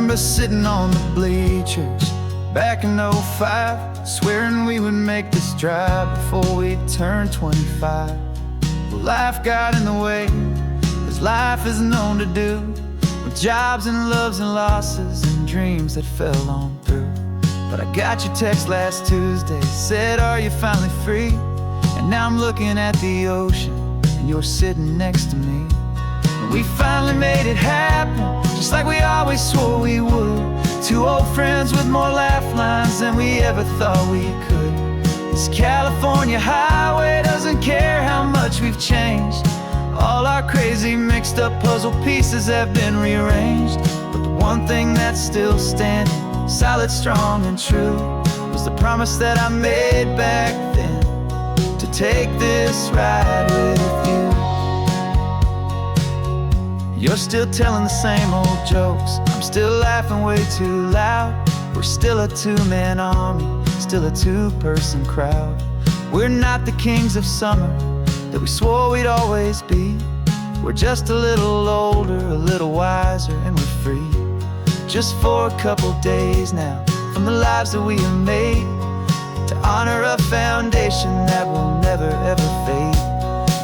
remember sitting on the bleachers back in '05, swearing we would make this drive before we turned 25. Well, life got in the way, as life is known to do, with jobs and loves and losses and dreams that fell on through. But I got your text last Tuesday, said, are you finally free? And now I'm looking at the ocean, and you're sitting next to me. And we finally made it happen, just like we always swore we would. Two old friends with more laugh lines than we ever thought we could. This California highway doesn't care how much we've changed. All our crazy mixed up puzzle pieces have been rearranged. But the one thing that's still standing, solid, strong, and true, was the promise that I made back then, to take this ride with you. You're still telling the same old jokes, I'm still laughing way too loud. We're still a two-man army, still a two-person crowd. We're not the kings of summer that we swore we'd always be. We're just a little older, a little wiser, and we're free. Just for a couple days now, from the lives that we have made, to honor a foundation that will never ever fade.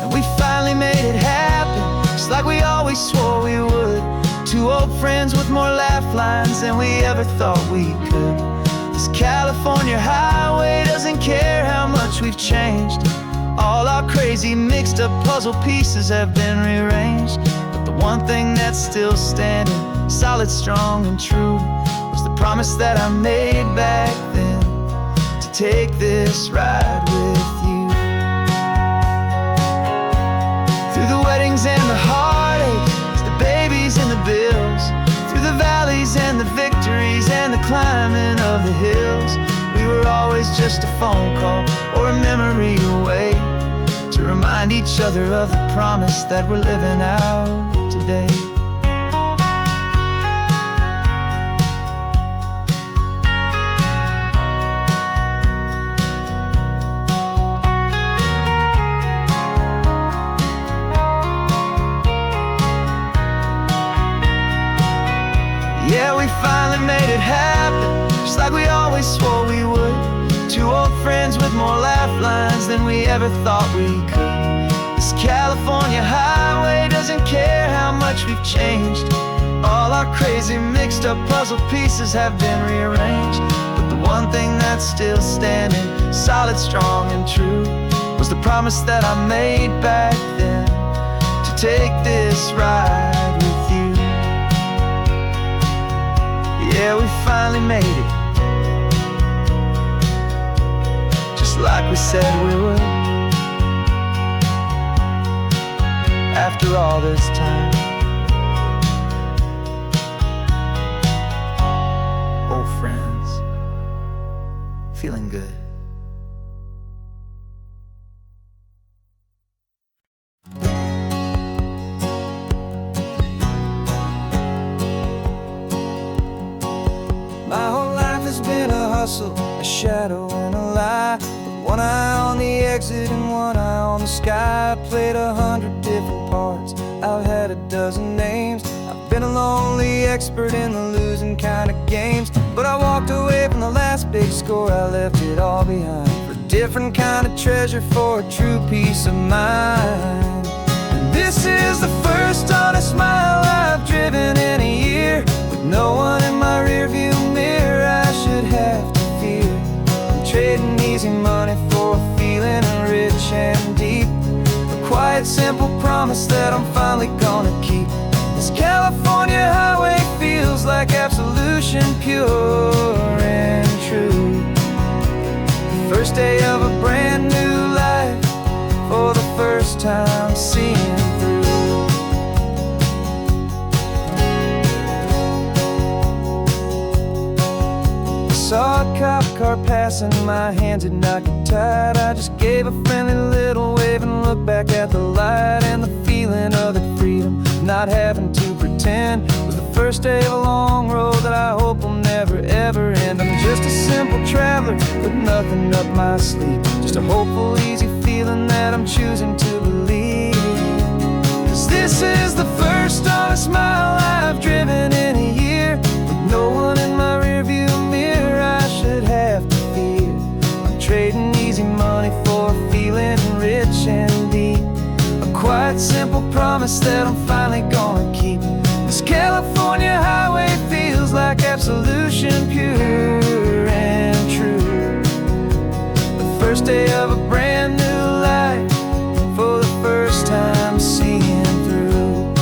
And we finally made it happen, just like we always swore we would. Two old friends with more laugh lines than we ever thought we could. This California highway doesn't care how much we've changed. All our crazy mixed up puzzle pieces have been rearranged. But the one thing that's still standing, solid, strong, and true, was the promise that I made back then, to take this ride with you. Through the weddings and the heartaches, the babies and the bills, through the valleys and the victories and the climbing of the hills, we were always just a phone call or a memory away, to remind each other of the promise that we're living out today. Yeah, we finally made it happen, just like we always swore we would. Two old friends with more laugh lines than we ever thought we could. This California highway doesn't care how much we've changed. All our crazy mixed up puzzle pieces have been rearranged. But the one thing that's still standing, solid, strong, and true, was the promise that I made back then, to take this ride with you. Yeah, we finally made it, just like we said we would. After all this time, old friends, feeling good. My whole life has been a hustle, a shadow and a lie, with one eye on the exit and one eye on the sky. I played 100 different parts, I've had a dozen names. I've been a lonely expert in the losing kind of games, but I walked away from the last big score, I left it all behind, for a different kind of treasure, for a true peace of mind. And this is the first honest mile I've driven in a year, with no one in my rearview mirror I should have to fear. I'm trading easy money for a feeling rich and deep, a quiet, simple promise that I'm finally gonna keep. This California highway feels like absolution, pure and true. The first day of a brand new life, for the first time seeing through. Saw a cop car passing, my hands had not got tied. I just gave a friendly little wave and looked back at the light, and the feeling of the freedom, not having to pretend, was the first day of a long road that I hope will never ever end. I'm just a simple traveler with nothing up my sleeve, just a hopeful, easy feeling that I'm choosing to believe. 'Cause this is the first honest mile I've driven in a year, with promise that I'm finally gonna keep. This California highway feels like absolution, pure and true. The first day of a brand new life, for the first time seeing through.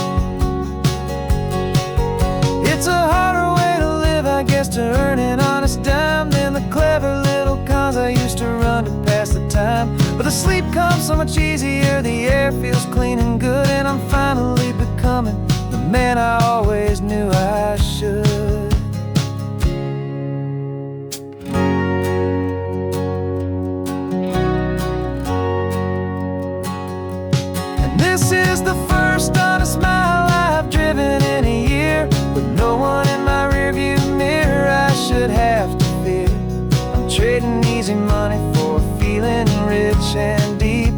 It's a harder way to live, I guess, to earn an honest dime than the clever little cons I used to run to pass the time. But the sleep comes so much easier, the air feels clean and good, and I'm finally becoming the man I always knew I should. And this is the first honest mile I've driven in a year, with no one in my rearview mirror I should have to fear. I'm trading easy money for a feeling rich and deep,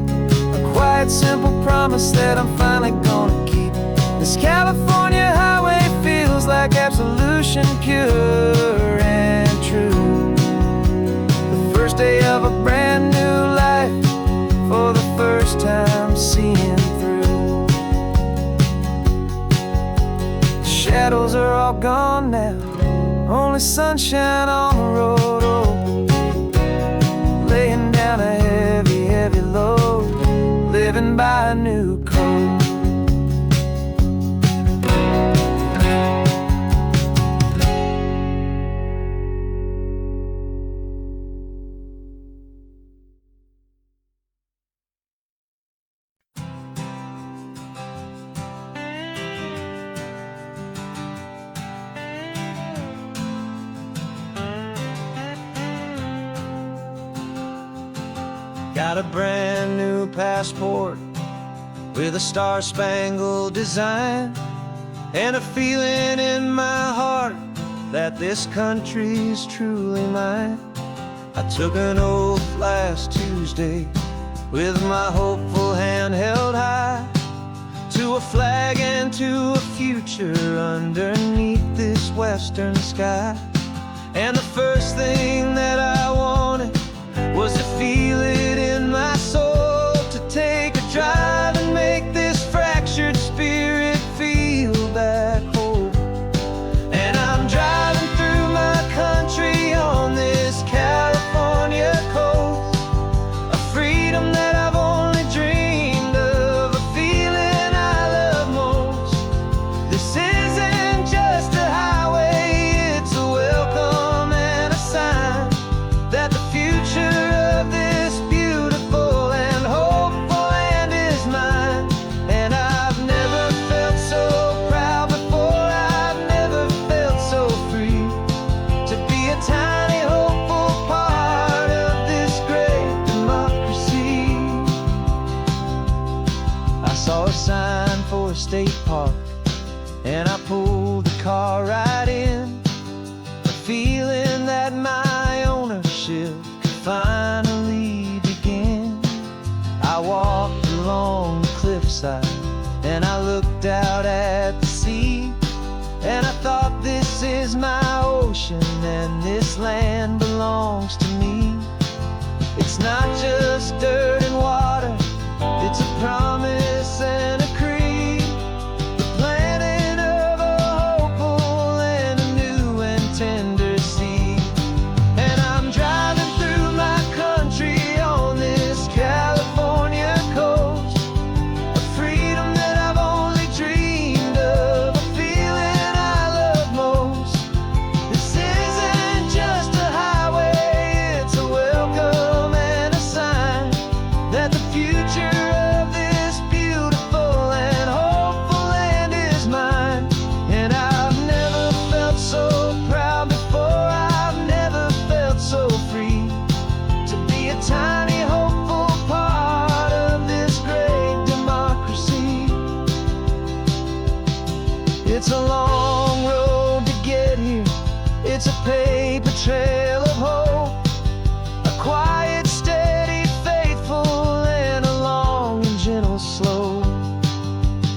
a quiet, simple promise that I'm finally gonna keep. This California highway feels like absolution, pure and true. The first day of a brand new life, for the first time seeing through. The shadows are all gone now, only sunshine on the road. Oh, laying down a heavy, heavy load, living by a new code. Got a brand new passport with a star-spangled design, and a feeling in my heart that this country's truly mine. I took an oath last Tuesday with my hopeful hand held high, to a flag and to a future underneath this western sky. And the first thing that I wanted was to feel it in my soul, to take a drive and make this fractured spirit feel back home. And I'm driving through my country on this California coast, a freedom that I've only dreamed of, a feeling I love most. This isn't just a highway, it's a welcome and a sign that the future of this beautiful and hopeful land is mine. And I've never felt so proud before, I've never felt so free, to be a tiny hopeful part of this great democracy. I saw a sign for a state park, and I pulled the car right in, a feeling that my ownership could finally begin. I walked along the cliffside and I looked out at the sea, and I thought, this is my ocean and this land belongs to me. It's not just dirt and water, it's a promise and a creed, the planting of a hopeful and a new and tender seed. And I'm driving through my country on this California coast, a freedom that I've only dreamed of, a feeling I love most. This isn't just a highway, it's a welcome and a sign that the future of this beautiful and hopeful land is mine. And I've never felt so proud before, I've never felt so free, to be a tiny hopeful part of this great democracy. It's a long road to get here, it's a paper trail of hope, a quiet, steady, faithful, and a long and gentle slope.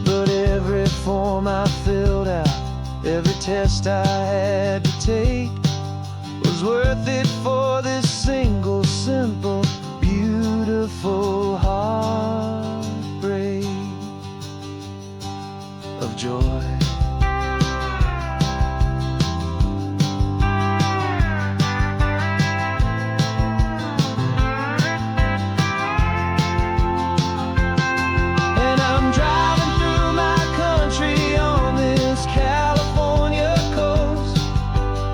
But every form I filled out, every test I had to take, was worth it for this single, simple, beautiful heartbreak. joy. And I'm driving through my country on this California coast,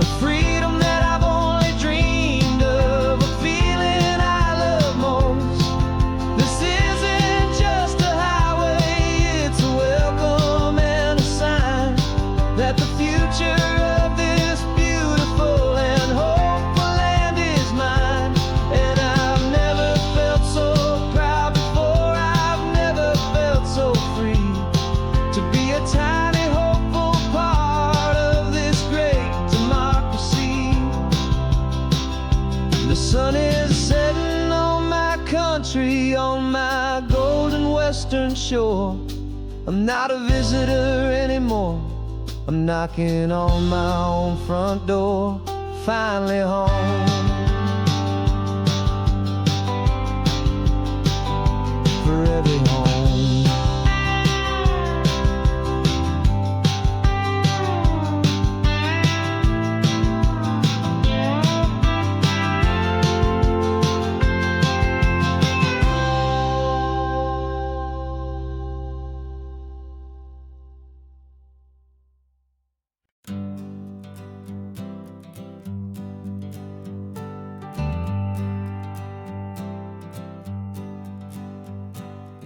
a freedom that I've only dreamed of, a feeling I love most. This isn't just a highway, it's a welcome and a sign that the future of this beautiful and hopeful land is mine. And I've never felt so proud before, I've never felt so free to be a tiny hopeful part of this great democracy. The sun is setting on my country, on my golden western shore. I'm not a visitor anymore, I'm knocking on my own front door, finally home. Forever home.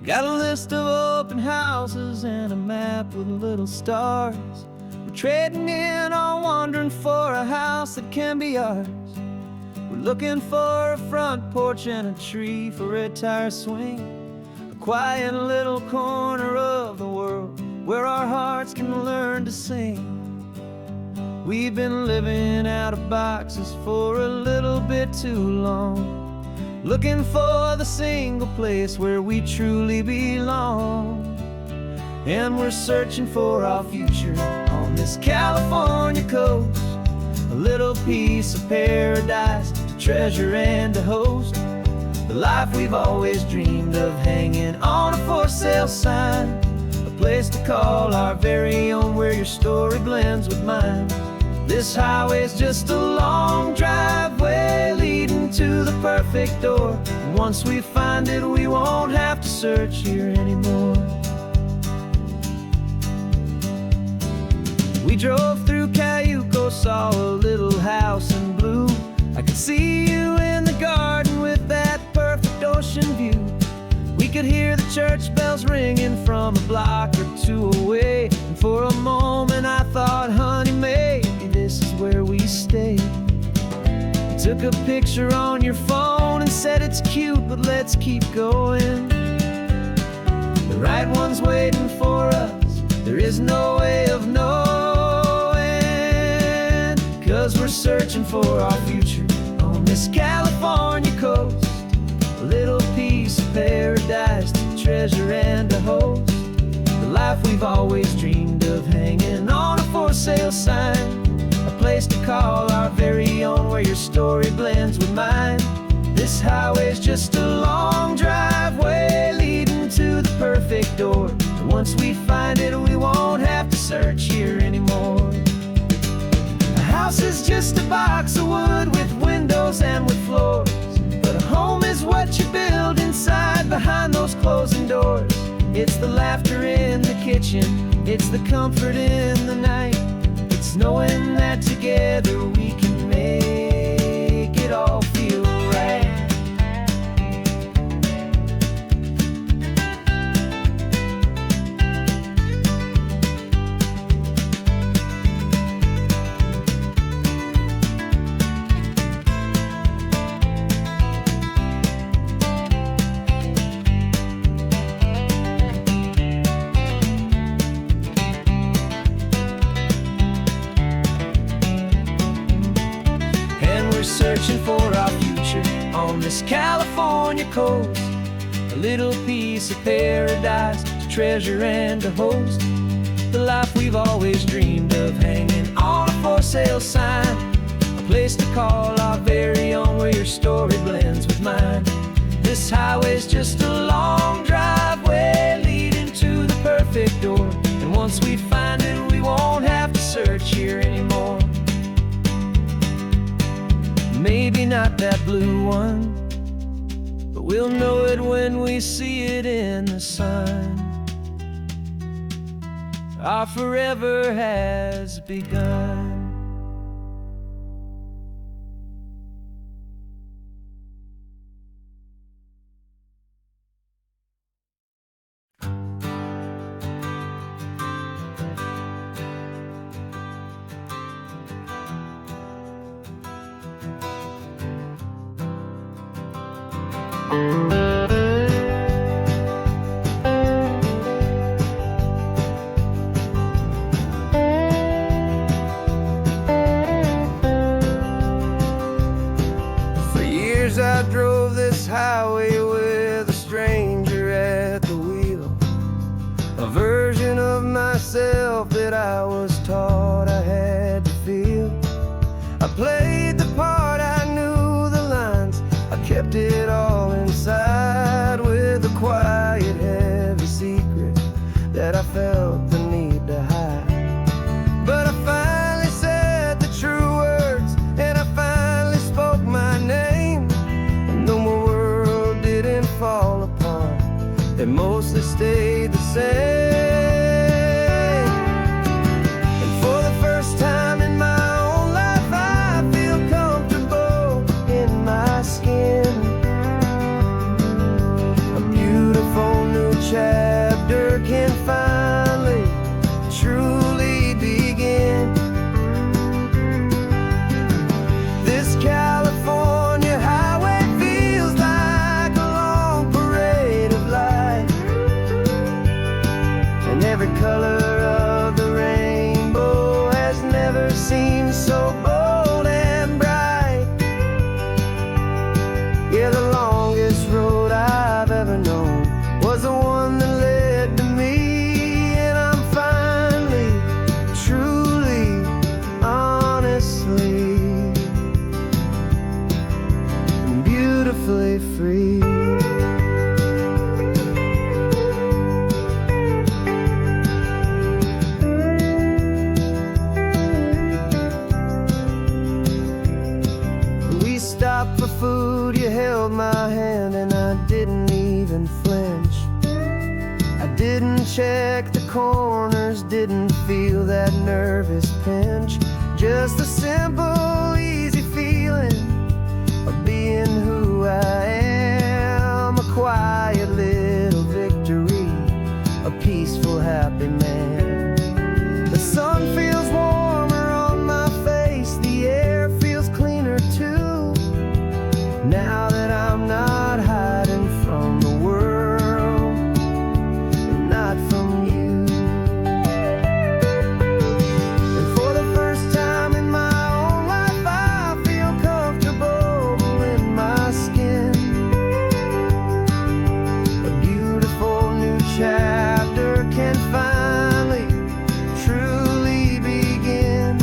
Got a list of open houses and a map with little stars. We're trading in or wandering for a house that can be ours. We're looking for a front porch and a tree for a tire swing, a quiet little corner of the world where our hearts can learn to sing. We've been living out of boxes for a little bit too long, looking for the single place where we truly belong. And we're searching for our future on this California coast, a little piece of paradise to treasure and to host, the life we've always dreamed of, hanging on a for sale sign, a place to call our very own where your story blends with mine. This highway's just a long driveway leading to the perfect door, and once we find it we won't have to search here anymore. We drove through Cayuco, saw a little house in blue. I could see you in the garden with that perfect ocean view. We could hear the church bells ringing from a block or two away, and for a moment I thought, honey, maybe this is where we stay. You took a picture on your phone and said it's cute, but let's keep going. The right one's waiting for us, there is no way of knowing, 'cause we're searching for our future on this California coast, a little piece of paradise to treasure and to host, the life we've always dreamed of, hanging on a for sale sign, a place to call our very own where your story blends with mine. This highway's just a long driveway leading to the perfect door, and once we find it we won't have to search here anymore. A house is just a box of wood with windows and with floors, but a home is what you build inside behind those closing doors. It's the laughter in the kitchen, it's the comfort in the night, it's knowing that together we can make it all feel right. Searching for our future on this California coast, a little piece of paradise to treasure and to host, the life we've always dreamed of, hanging on a for sale sign, a place to call our very own where your story blends with mine. This highway's just a long driveway leading to the perfect door, and once we find not that blue one, but we'll know it when we see it in the sun. Our forever has begun. For years I drove this highway with a stranger at the wheel, a version of myself that I was taught I had to feel. I played the part, I knew the lines, I kept it all inside with a quiet, heavy secret that I felt the need to hide. But I finally said the true words, and I finally spoke my name. And though my world didn't fall apart, it mostly stayed the same. And for the first time in my own life, I feel comfortable in my skin. A beautiful new chapter can finally truly begin. This California highway feels like a long parade of light, and every color of the rainbow has never seemed so bold and bright. Yeah, the longest road I've ever known was the one that led to me, and I'm finally, truly, honestly, beautifully free. We stopped for food, you held my hand, and I didn't even flinch. I didn't check the corners, didn't feel that nervous pinch. Just a simple, easy feeling of being who I am. A quiet little victory, a peaceful, happy man. The sun feels warmer on my face, the air feels cleaner too, now that I'm not hiding from the world, and not from you. And for the first time in my own life, I feel comfortable in my skin. A beautiful new chapter can finally truly begin.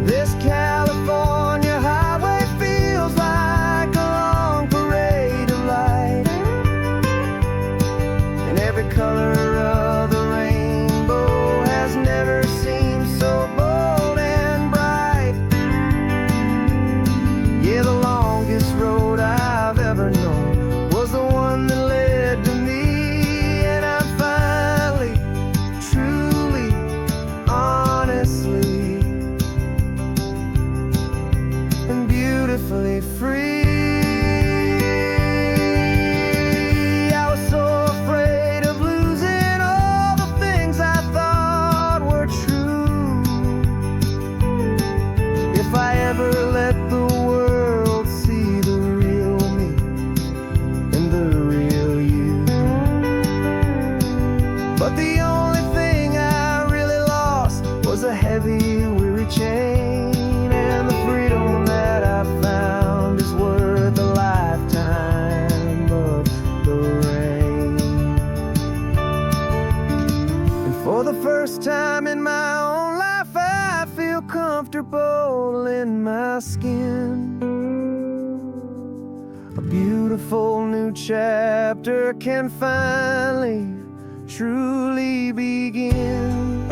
This California highway feels like a long parade of light, and every color of the rainbow has never seemed so bold and bright. Yeah, the longest road I've ever known was the one that led to me, and I'm finally, truly, honestly, and beautifully free. I was so afraid of losing all the things I thought were true. If I ever let the world see the real me and the real you. But the only thing I really lost was a heavy, weary chain, and the freedom that I found is worth a lifetime of the rain. And for the first time in my own life, I feel comfortable in my skin. A beautiful new chapter can finally, truly begin.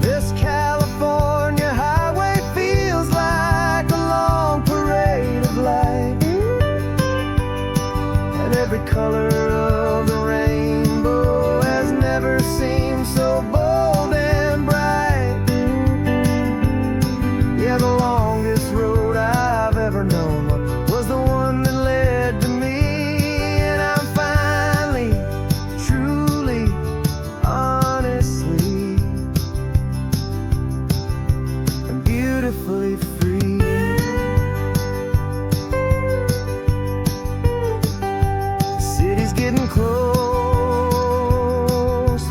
This California seemed so bold and bright. Yeah, the longest road I've ever known was the one that led to me. And I'm finally, truly, honestly, and beautifully free. The city's getting closer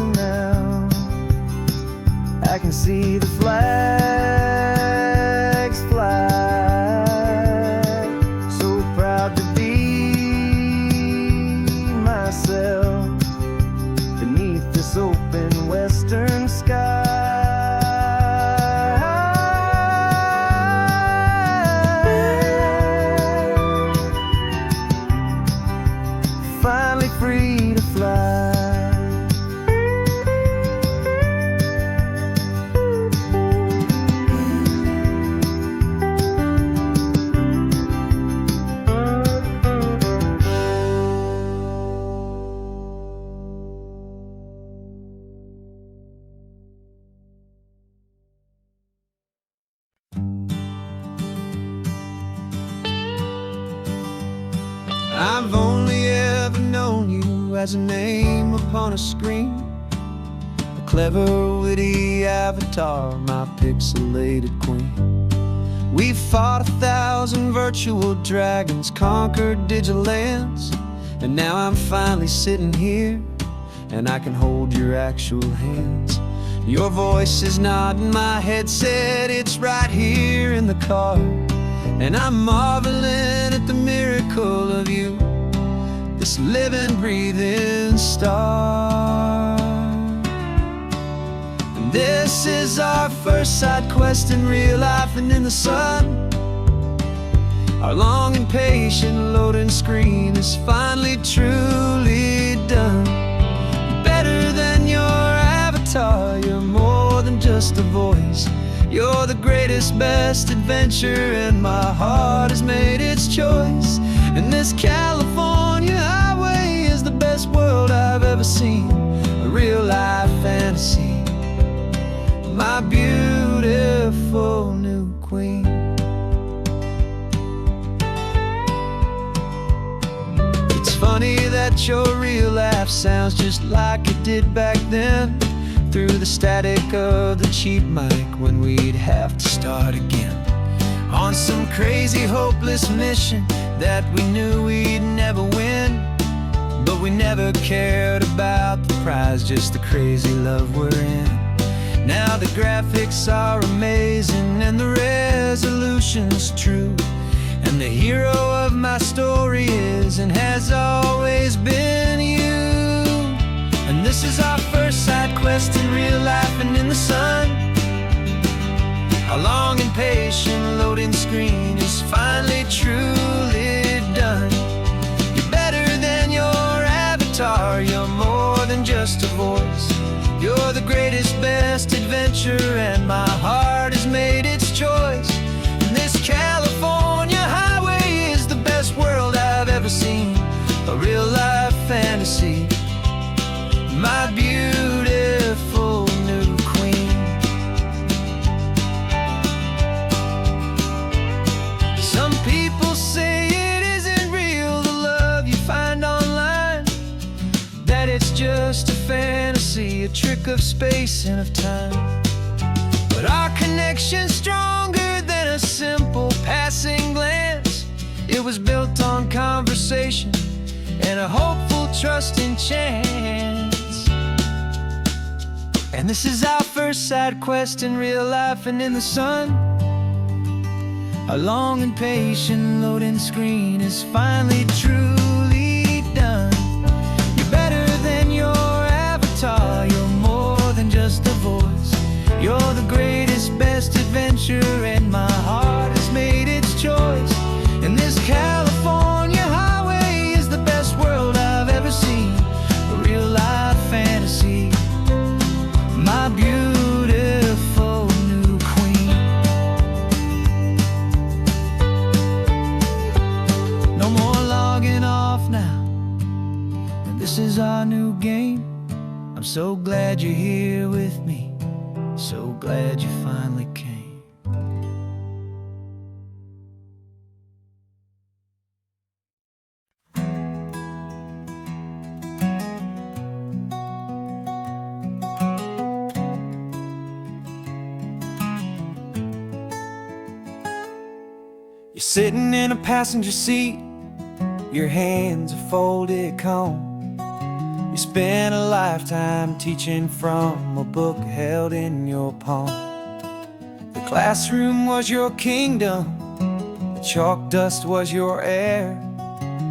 now. I can see the flags fly. So proud to be myself beneath this open western sky. Finally free to fly. I've only ever known you as a name upon a screen, a clever, witty avatar, my pixelated queen. We've fought 1,000 virtual dragons, conquered digital lands, and now I'm finally sitting here, and I can hold your actual hands. Your voice is not in my headset, it's right here in the car. And I'm marveling at the miracle of you, this living, breathing star. And this is our first side quest in real life and in the sun. Our long and patient loading screen is finally truly done. Better than your avatar, you're more than just a voice. You're the greatest, best adventure, and my heart has made its choice. And this California highway is the best world I've ever seen, a real life fantasy, my beautiful new queen. It's funny that your real life sounds just like it did back then, through the static of the cheap mic when we'd have to start again on some crazy hopeless mission that we knew we'd never win. But we never cared about the prize, just the crazy love we're in. Now the graphics are amazing and the resolution's true, and the hero of my story is and has always been you. And this is our first side quest in real life and in the sun. Our long and patient loading screen is finally truly done. You're better than your avatar, you're more than just a voice. You're the greatest, best adventure, and my heart has made its choice. And this California highway is the best world I've ever seen, a real life fantasy, my beautiful new queen. Some people say it isn't real, the love you find online, that it's just a fantasy, a trick of space and of time. But our connection's stronger than a simple passing glance. It was built on conversation and a hopeful, trusting chance. And this is our first side quest in real life and in the sun. Our long and patient loading screen is finally truly done. You're better than your avatar, you're more than just a voice. You're the greatest, best adventure, and my heart has made its choice. And this California highway is the best world I've ever seen, a real life fantasy, my beautiful new queen. No more This is our new game. I'm so glad glad you're here with me, so glad you finally came. You're sitting in a passenger seat, your hands are folded calm. You spent a lifetime teaching from a book held in your palm. The classroom was your kingdom, the chalk dust was your air.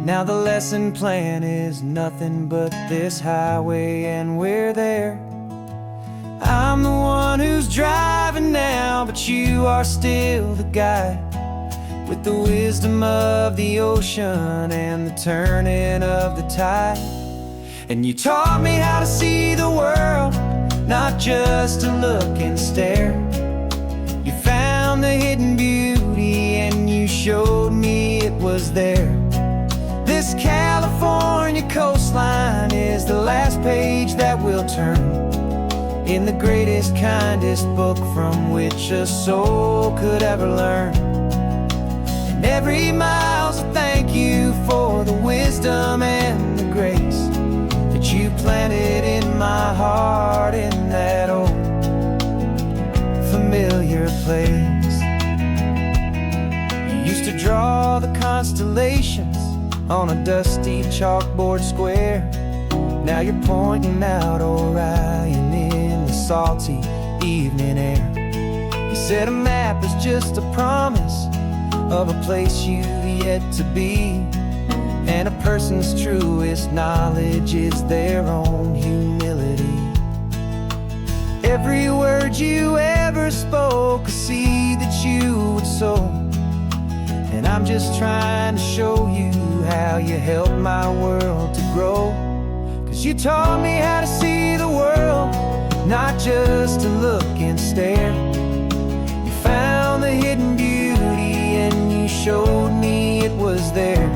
Now the lesson plan is nothing but this highway, and we're there. I'm the one who's driving now, but you are still the guide, with the wisdom of the ocean and the turning of the tide. And you taught me how to see the world, not just to look and stare. You found the hidden beauty and you showed me it was there. This California coastline is the last page that we'll turn in the greatest, kindest book from which a soul could ever learn. And every mile's a thank you for the wisdom and the grace that you planted in my heart in that old familiar place. You used to draw the constellations on a dusty chalkboard square. Now you're pointing out Orion in the salty evening air. You said a map is just a promise of a place you've yet to be, and a person's truest knowledge is their own humility. Every word you ever spoke, a seed that you would sow, and I'm just trying to show you how you helped my world to grow. 'Cause you taught me how to see the world, not just to look and stare. You found the hidden beauty and you showed me it was there.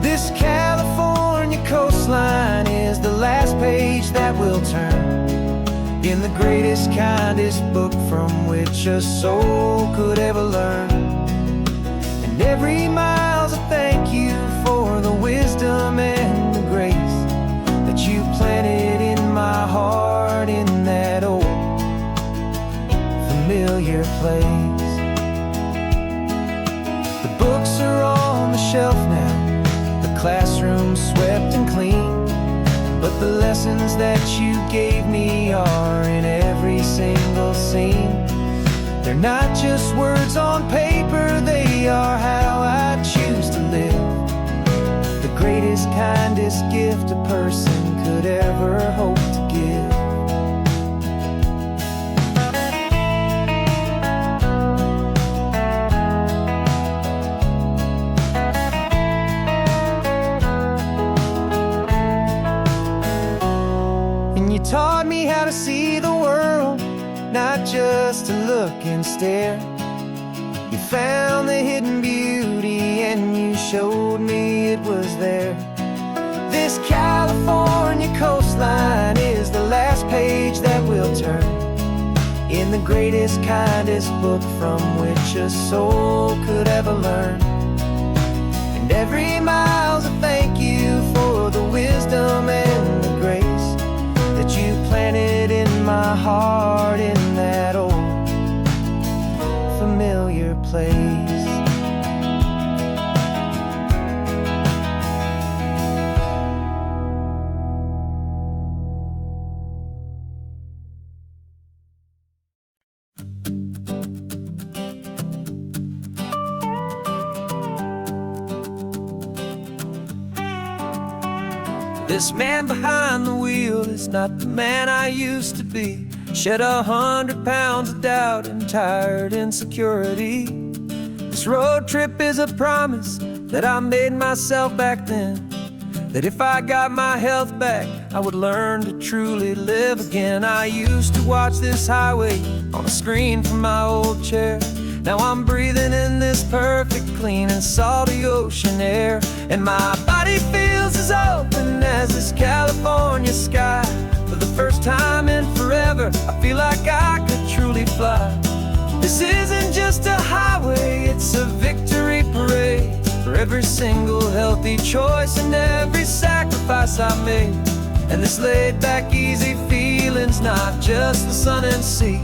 This California coastline is the last page that we'll turn in the greatest, kindest book from which a soul could ever learn. And every mile's a thank you for the wisdom and the grace that you planted in my heart in that old familiar place. The books are on the shelf now, classroom swept and clean, but the lessons that you gave me are in every single scene. They're not just words on paper, they are how I choose to live. The greatest, kindest gift a person could ever hope to give. You taught me how to see the world, not just to look and stare. You found the hidden beauty and you showed me it was there. This California coastline is the last page that we'll turn in the greatest, kindest book from which a soul could ever learn. And every mile's a thank you for the wisdom and the grace that you planted in my heart in that old familiar place. This man behind the wheel is not the man I used to be. Shed 100 pounds of doubt and tired insecurity. This road trip is a promise that I made myself back then, that if I got my health back, I would learn to truly live again. I used to watch this highway on a screen from my old chair. Now I'm breathing in this perfect, clean and salty ocean air. And my body feels as open as this California sky, for For the first time in forever, I feel like I could truly fly. This isn't just a highway, it's a victory parade. For every single healthy choice and every sacrifice I made. And this laid back easy feeling's not just the sun and sea,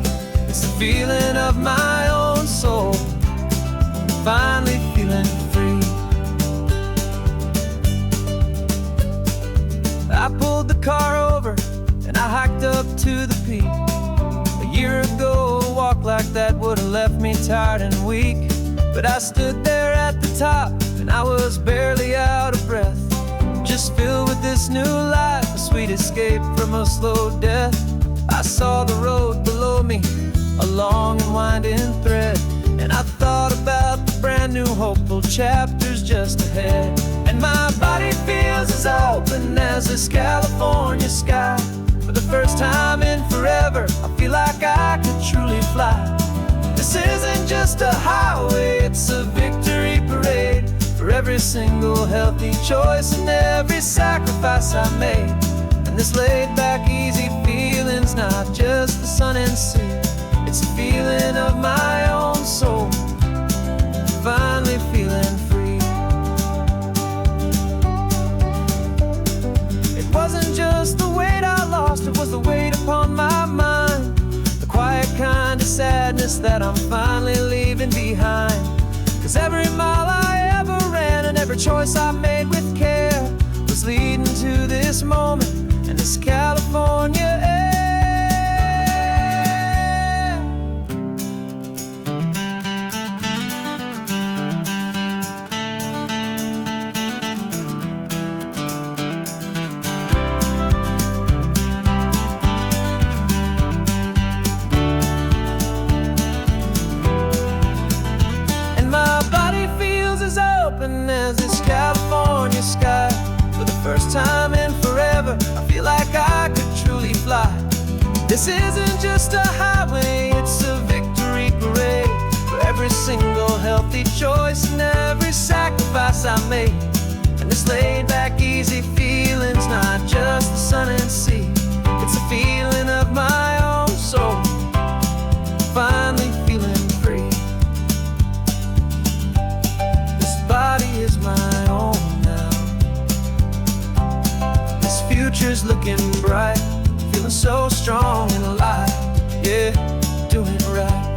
it's the feeling of my own soul, finally feeling free. I pulled the car over and I hiked up to the peak. A year ago, a walk like that would've left me tired and weak. But I stood there at the top and I was barely out of breath, just filled with this new life, a sweet escape from a slow death. I saw the road below me, a long and winding thread, and I thought about the brand new hopeful chapters just ahead. And my body feels as open as this California sky. For the first time in forever, I feel like I could truly fly. This isn't just a highway, it's a victory parade. For every single healthy choice and every sacrifice I made. And this laid back easy feeling's not just the sun and sea, it's a feeling of my own soul, finally feeling free. It wasn't just the weight I lost, it was the weight upon my mind, the quiet kind of sadness that I'm finally leaving behind. Cause every mile I ever ran and every choice I made with care was leading to this moment and this California air. As this California sky. For the first time in forever, I feel like I could truly fly. This isn't just a highway, it's a victory parade. For every single healthy choice and every sacrifice I made. And this laid back easy feeling's not just the sun and sea, it's a feeling of my own soul, finally feeling free. Body is my own now. This future's looking bright, feeling so strong and alive. Yeah, doing it right.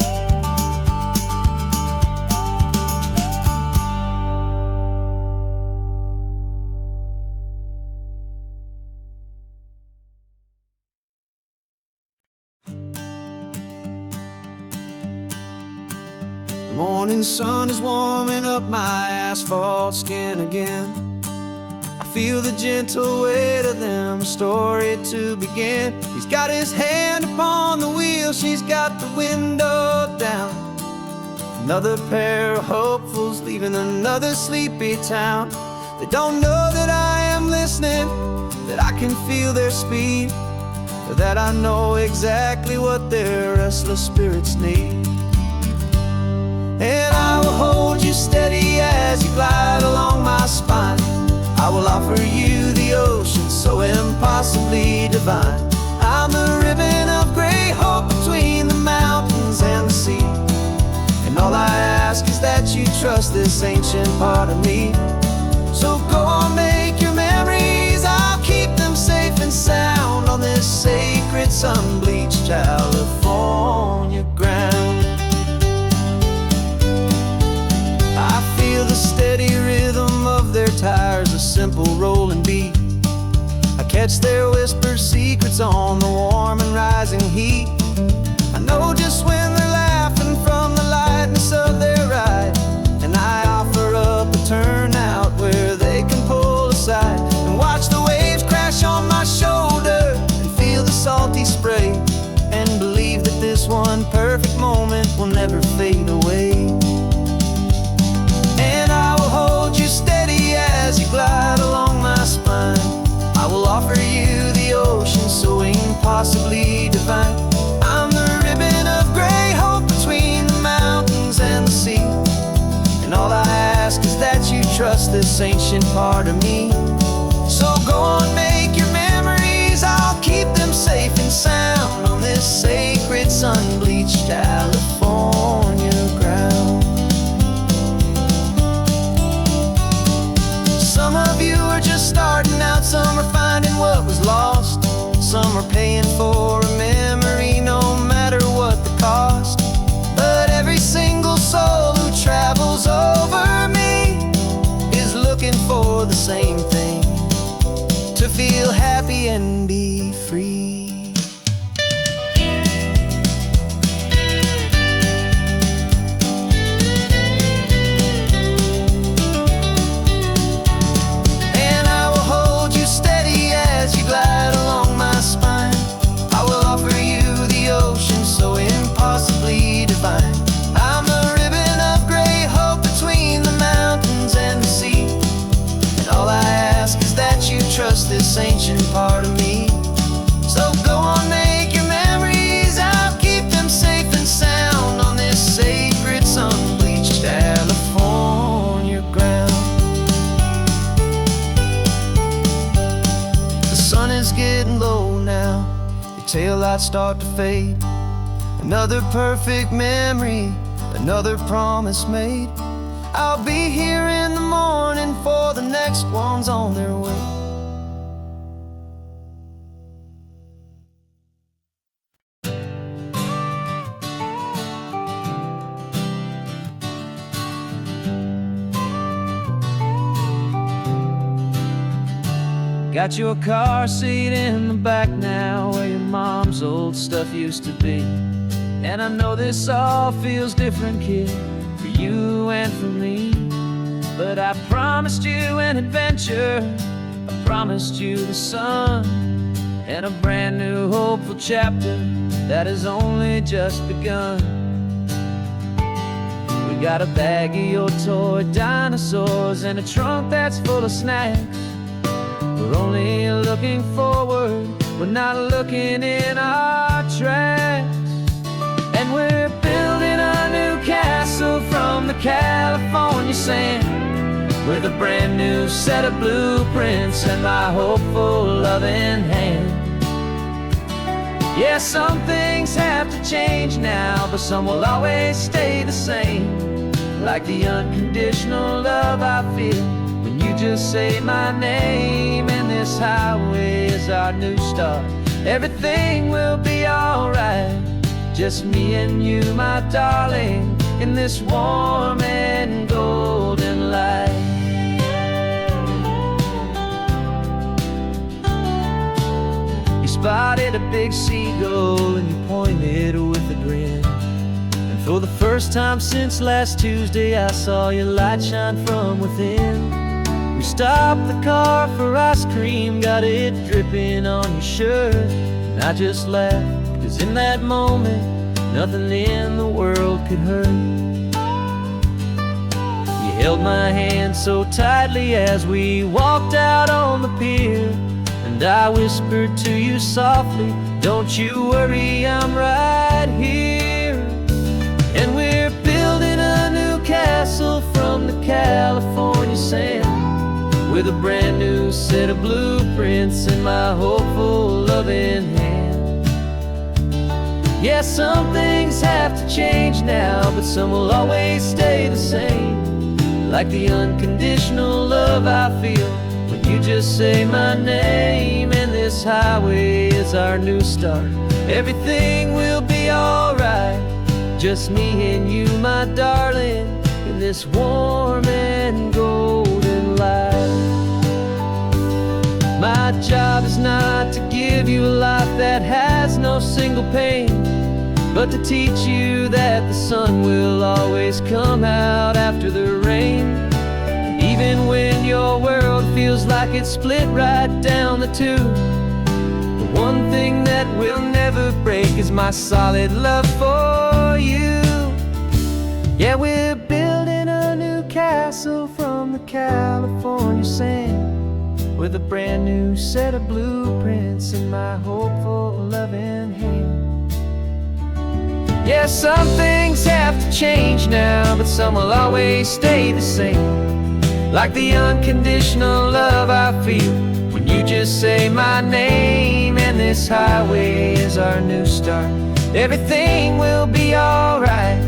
The morning sun is warming up my asphalt skin again. I feel the gentle weight of them, a story to begin. He's got his hand upon the wheel, she's got the window down. Another pair of hopefuls leaving another sleepy town. They don't know that I am listening, that I can feel their speed, or that I know exactly what their restless spirits need. And I will hold you steady as you glide along my spine. I will offer you the ocean so impossibly divine. I'm the ribbon of gray hope between the mountains and the sea. And all I ask is that you trust this ancient part of me. So go on, make your memories, I'll keep them safe and sound on this sacred sun-bleached California ground. I feel the steady rhythm of their tires, a simple rolling beat. I catch their whispered secrets on the warm and rising heat. I know just when they're laughing from the lightness of their ride, and I offer up a turnout where they can pull aside and watch the waves crash on my shoulder and feel the salty spray, and believe that this one perfect moment will never fade away. And I will hold you steady as you glide along my spine. I will offer you the ocean so impossibly divine. I'm the ribbon of gray hope between the mountains and the sea. And all I ask is that you trust this ancient part of me. So go on, make your memories, I'll keep them safe sound on this sacred sun-bleached California ground. Some of you are just starting out, some are finding what was lost, some are paying for a memory no matter what the cost. But every single soul who travels over me is looking for the same thing: to feel happy and be free. And I will hold you steady as you glide along my spine. I will offer you the ocean so impossibly divine. I'm the ribbon of gray hope between the mountains and the sea. And all I ask is that you trust this ancient part of me. So go on, make your memories, I'll keep them safe and sound on this sacred sun-bleached California ground. The sun is getting low now, your taillights start to fade. Another perfect memory, another promise made. I'll be here in the morning for the next ones on their way. Got your car seat in the back now, where your mom's old stuff used to be. And I know this all feels different, kid, for you and for me. But I promised you an adventure, I promised you the sun, and a brand new hopeful chapter that has only just begun. We got a bag of your toy dinosaurs and a trunk that's full of snacks. We're only looking forward, we're not looking in our tracks. And we're building a new castle from the California sand, with a brand new set of blueprints and my hopeful loving hand. Yeah, some things have to change now, but some will always stay the same. Like the unconditional love I feel when you just say my name. And this highway is our new start, everything will be alright. Just me and you, my darling, in this warm and golden light. You spotted a big seagull and you pointed with a grin. And for the first time since last Tuesday, I saw your light shine from within. We stopped the car for ice cream, got it dripping on your shirt. And I just laughed, 'cause in that moment, nothing in the world could hurt. You held my hand so tightly as we walked out on the pier. And I whispered to you softly, don't you worry, I'm right here. And we're building a new castle from the California sand, with a brand new set of blueprints in my hopeful loving hand. Yeah, some things have to change now, but some will always stay the same. Like the unconditional love I feel when you just say my name. And this highway is our new start, everything will be alright. Just me and you, my darling, in this warm and golden light. My job is not to give you a life that has no single pain, but to teach you that the sun will always come out after the rain. Even when your world feels like it's split right down the two, the one thing that will never break is my solid love for you. Yeah, we're building a new castle from the California sand, with a brand new set of blueprints in my hopeful loving hand. Yeah, some things have to change now, but some will always stay the same. Like the unconditional love I feel when you just say my name. And and this highway is our new start. Everything will be alright,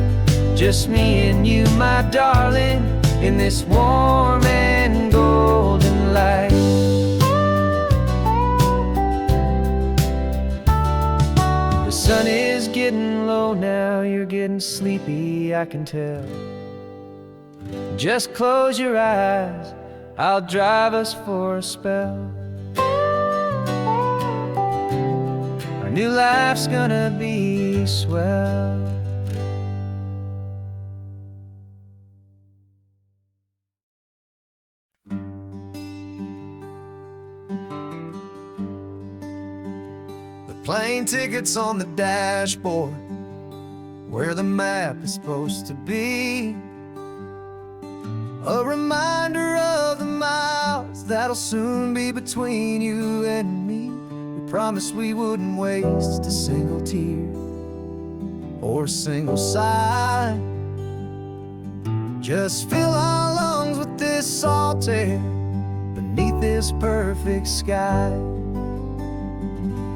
just me and you, my darling, in this warm and golden light. The sun is getting low now, you're getting sleepy, I can tell. Just close your eyes, I'll drive us for a spell. Our new life's gonna be swell. The plane ticket's on the dashboard, where the map is supposed to be. A reminder of the miles that'll soon be between you and me. We promised we wouldn't waste a single tear or a single sigh. Just fill our lungs with this salt air beneath this perfect sky.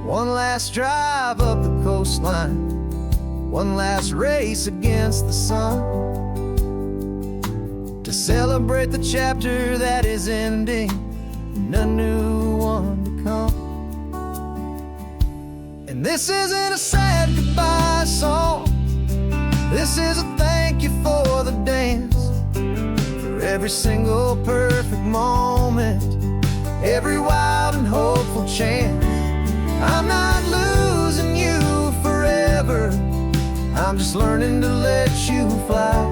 One last drive up the coastline, one last race against the sun, to celebrate the chapter that is ending and a new one to come. And this isn't a sad goodbye song, this is a thank you for the dance, for every single perfect moment, every wild and hopeful chance. I'm not losing you forever, I'm just learning to let you fly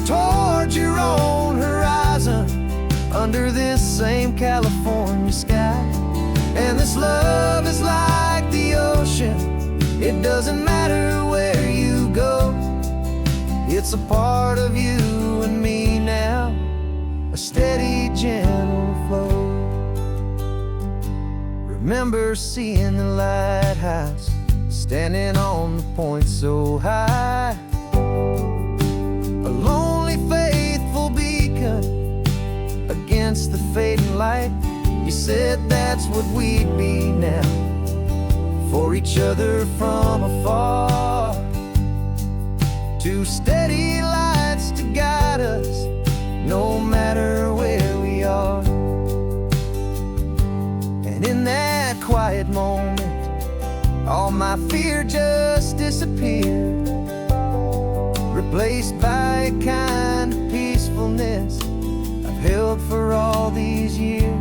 towards your own horizon, under this same California sky. And this love is like the ocean, it doesn't matter where you go, it's a part of you and me now, a steady, gentle flow. Remember seeing the lighthouse, standing on the point so high, a lonely, faithful beacon against the fading light. You said that's what we'd be now, for each other from afar. Two steady lights to guide us, no matter where we are. And in that quiet moment, all my fear just disappeared, replaced by a kind of peacefulness I've held for all these years.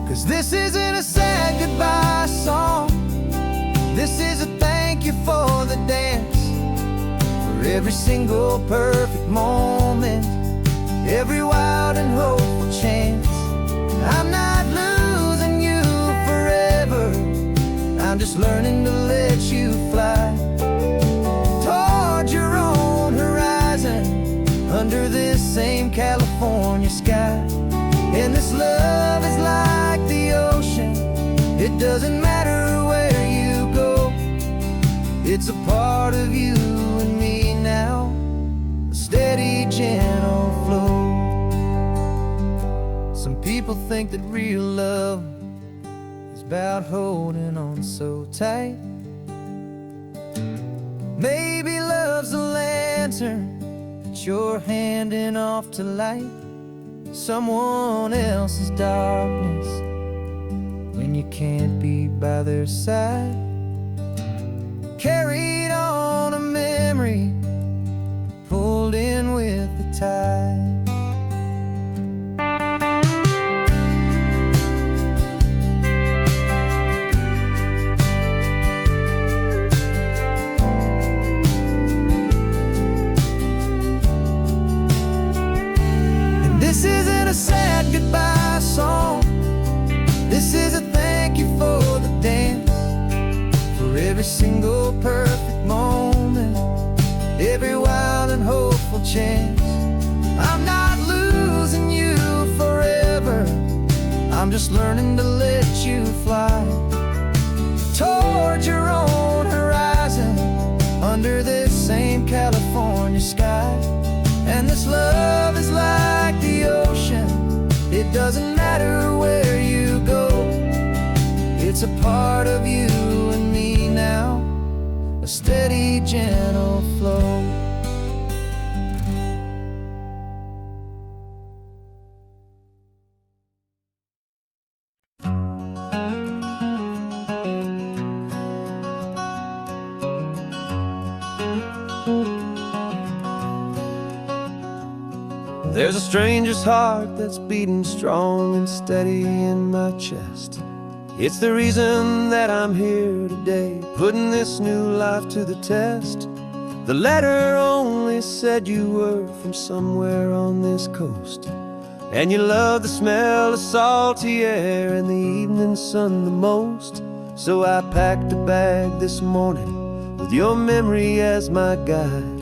'Cause this isn't a sad goodbye song, this is a thank you for the dance, for every single perfect moment, every wild and hopeful chance. I'm not losing you forever, I'm just learning to let you fly towards your own horizon, under this same California sky. And this love is like the ocean, it doesn't matter where you go, it's a part of you and me now, a steady, gentle flow. Some people think that real love is about holding on so tight. Maybe love's a lantern that you're handing off to light someone else's darkness when you can't be by their side. Carried on a memory, pulled in with the tide. This isn't a sad goodbye song, this is a thank you for the dance, for every single perfect moment, every wild and hopeful chance. I'm not losing you forever, I'm just learning to let you fly towards your own horizon, under this same California sky. And this love is like the ocean, it doesn't matter where you go, It's a part of you and me now, a steady, gentle flow. There's a stranger's heart that's beating strong and steady in my chest. It's the reason that I'm here today, putting this new life to the test. The letter only said you were from somewhere on this coast, and you love the smell of salty air and the evening sun the most. So I packed a bag this morning with your memory as my guide,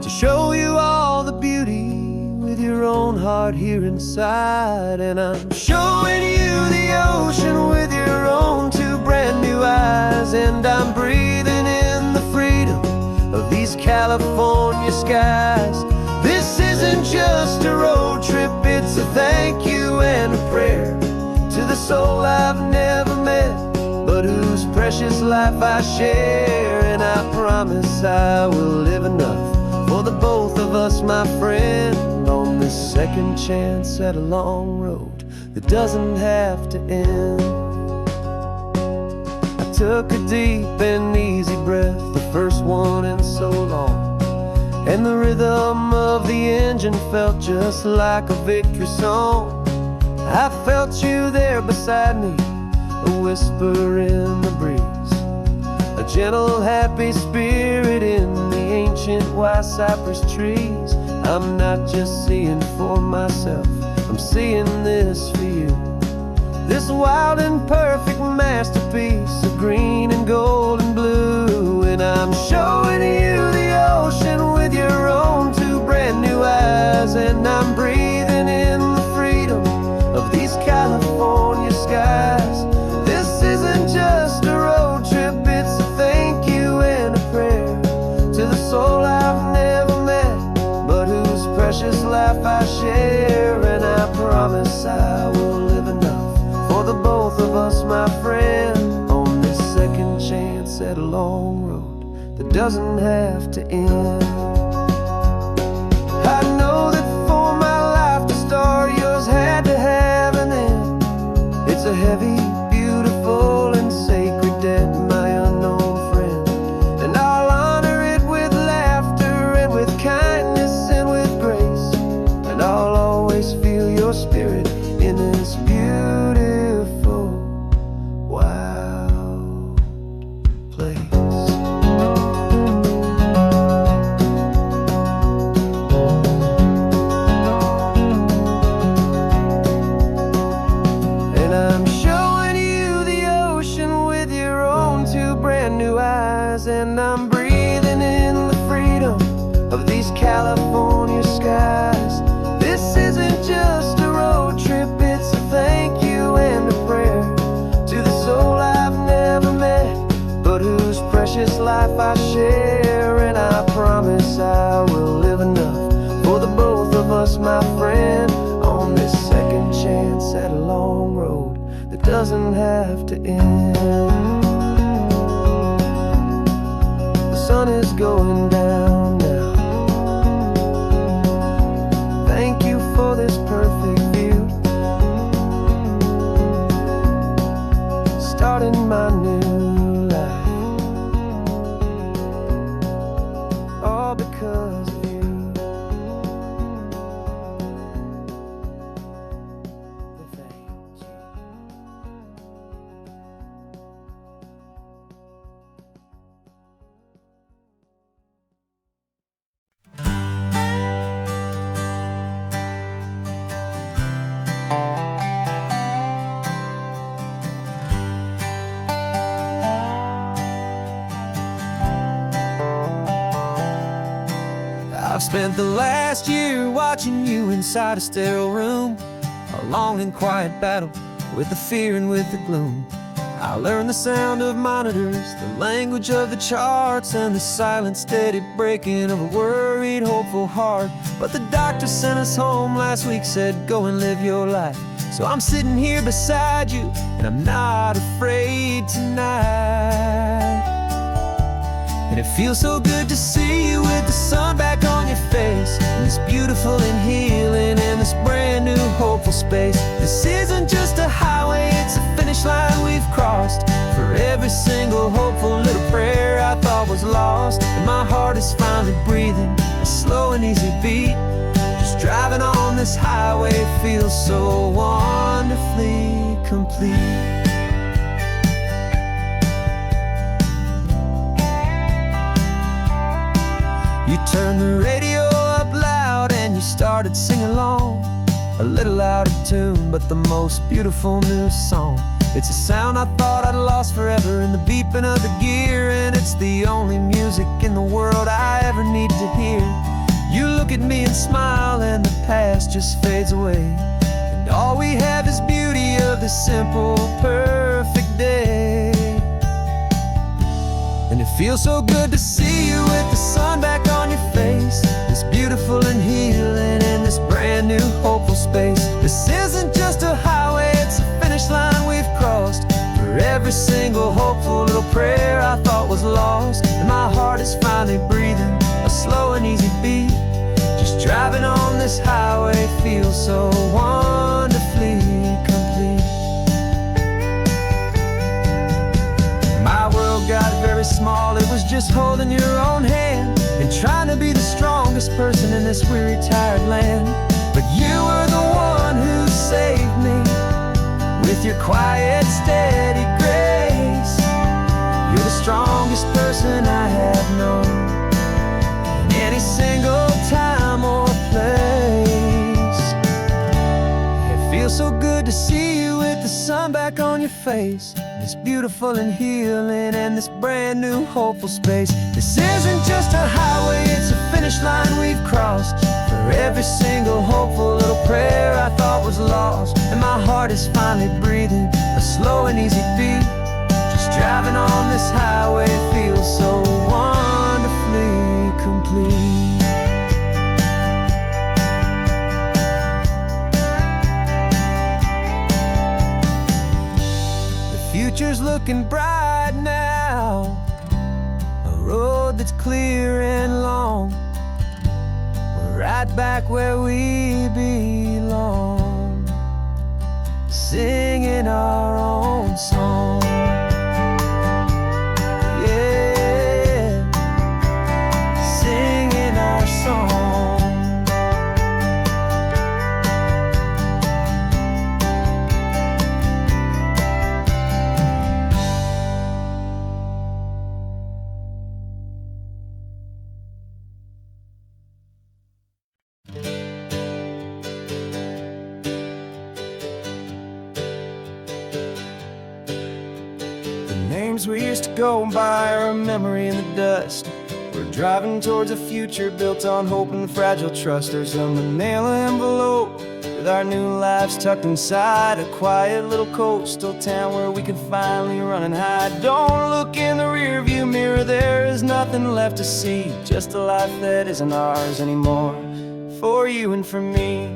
to show you all the beauty with your own heart here inside. And I'm showing you the ocean with your own two brand new eyes, and I'm breathing in the freedom of these California skies. This isn't just a road trip, it's a thank you and a prayer to the soul I've never met, but whose precious life I share. And I promise I will live enough for the both of us, my friend, on this second chance at a long road that doesn't have to end. I took a deep and easy breath, the first one in so long, and the rhythm of the engine felt just like a victory song. I felt you there beside me, a whisper in the breeze, a gentle happy spirit in the ancient white cypress trees. I'm not just seeing for myself, I'm seeing this for you, this wild and perfect masterpiece of green and gold and blue. And I'm showing you the ocean with your own two brand new eyes, and I'm breathing in the freedom of these California skies. This isn't just a road trip, it's a thank you and a prayer to the soul I've never met, but whose precious life I share. And I promise I will live enough for the both of us, my friend, on this second chance at a long road that doesn't have to end. I know that for my life to start, yours had to have an end. It's a heavy, beautiful, and sacred debt, my unknown friend, and I'll honor it with laughter and with kindness and with grace, and I'll always feel your spirit in this beautiful, wild place. And I'm showing you the ocean with your own two brand new eyes, and I'm breathing in the freedom of these California skies. This isn't just a road trip, it's a thank you and a prayer to the soul I've never met, but whose precious life I share. And I promise I will live enough for the both of us, my friend, on this second chance at a long road that doesn't have to end. The sun is going down now. Thank you for this perfect view, starting my new life, all because of you. Thank you. I've spent the last year watching you inside a sterile room, a long and quiet battle with the fear and with the gloom. I learned the sound of monitors, the language of the charts, and the silent, steady breaking of a worried, hopeful heart. But the doctor sent us home last week, said, go and live your life. So So I'm sitting here beside you, and I'm not afraid tonight. And it feels so good to see you with the sun back on your face, and this beautiful and healing in this brand new hopeful space. This isn't just a highway, it's a finish line we've crossed. For every single hopeful little prayer I thought was lost, and my heart is finally breathing a slow and easy beat. Just driving on this highway feels so wonderfully complete. You turned the radio up loud and you started singing along, a little out of tune, but the most beautiful new song. It's a sound I thought I'd lost forever in the beeping of the gear, and it's the only music in the world I ever need to hear. You look at me and smile, and the past just fades away, and all we have is beauty of this simple, perfect day. And it feels so good to see you with the sun back on your face, this beautiful and healing in this brand new hopeful space. This isn't just a highway, it's a finish line we've crossed. For every single hopeful little prayer I thought was lost, and my heart is finally breathing a slow and easy beat. Just driving on this highway feels so wonderfully complete. My world got very small, it was just holding your own hand and trying to be the strongest person in this weary, tired land. But you were the one who saved me with your quiet, steady grace. You're the strongest person I have known in any single time or place. It feels so good to see you with the sun back on your face, this beautiful and healing and this brand new hopeful space. This isn't just a highway, it's a finish line we've crossed. For every single hopeful little prayer I thought was lost, and my heart is finally breathing a slow and easy beat. Just driving on this highway feels so wonderfully complete. Future's looking bright now, a road that's clear and long. We're right back where we belong, singing our own song. Yeah, singing our song. Names we used to go by are a memory in the dust. We're driving towards a future built on hope and fragile trust. There's a manila envelope with our new lives tucked inside, a quiet little coastal town where we can finally run and hide. Don't look in the rearview mirror, there is nothing left to see, just a life that isn't ours anymore, for you and for me.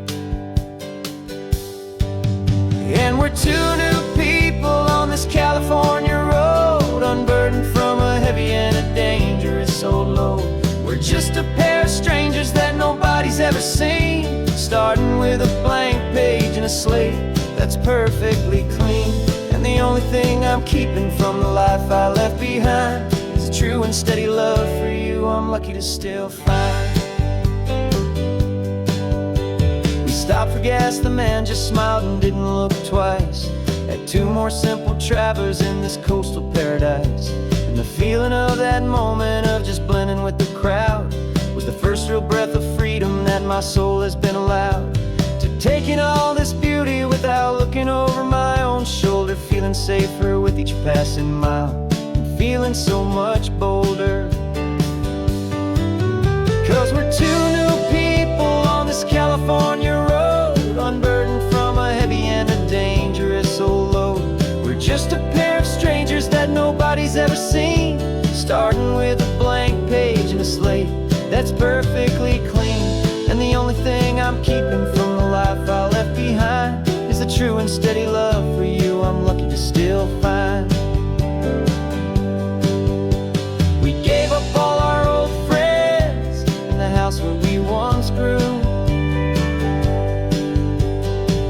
And we're two new people on this California road, unburdened from a heavy and a dangerous old load. We're just a pair of strangers that nobody's ever seen, starting with a blank page and a slate that's perfectly clean. And the only thing I'm keeping from the life I left behind is a true and steady love for you I'm lucky to still find. Stopped for gas, the man just smiled and didn't look twice at two more simple travelers in this coastal paradise. And the feeling of that moment of just blending with the crowd was the first real breath of freedom that my soul has been allowed to take in all this beauty without looking over my own shoulder, feeling safer with each passing mile and feeling so much bolder. 'Cause we're two new people on this California road, unburdened from a heavy and a dangerous old load. We're just a pair of strangers that nobody's ever seen, starting with a blank page and a slate that's perfectly clean. And the only thing I'm keeping from the life I left behind is the true and steady love for you I'm lucky to still find. We gave up all our old friends in the house where we once grew.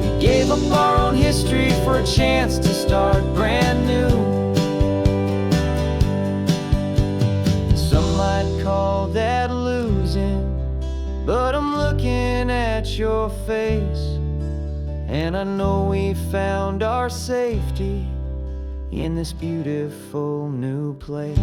We gave up our own history for a chance to start brand new. Some might call that losing, but I'm looking at your face, and I know we found our safety in this beautiful new place.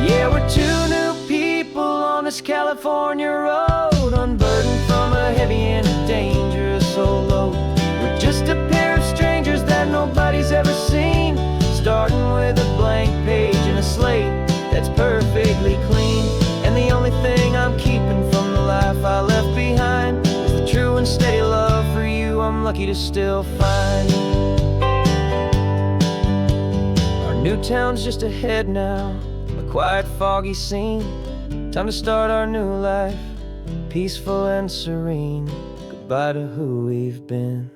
Yeah, we're two new people on this California road, unburdened from a heavy and a dangerous old load. We're just a pair of strangers that nobody's ever seen, starting with a blank page and a slate that's perfectly clean. And the only thing I'm keeping from the life I left behind is the true and steady love for you I'm lucky to still find. Our new town's just ahead now, a quiet, foggy scene. Time to start our new life, peaceful and serene. Goodbye to who we've been.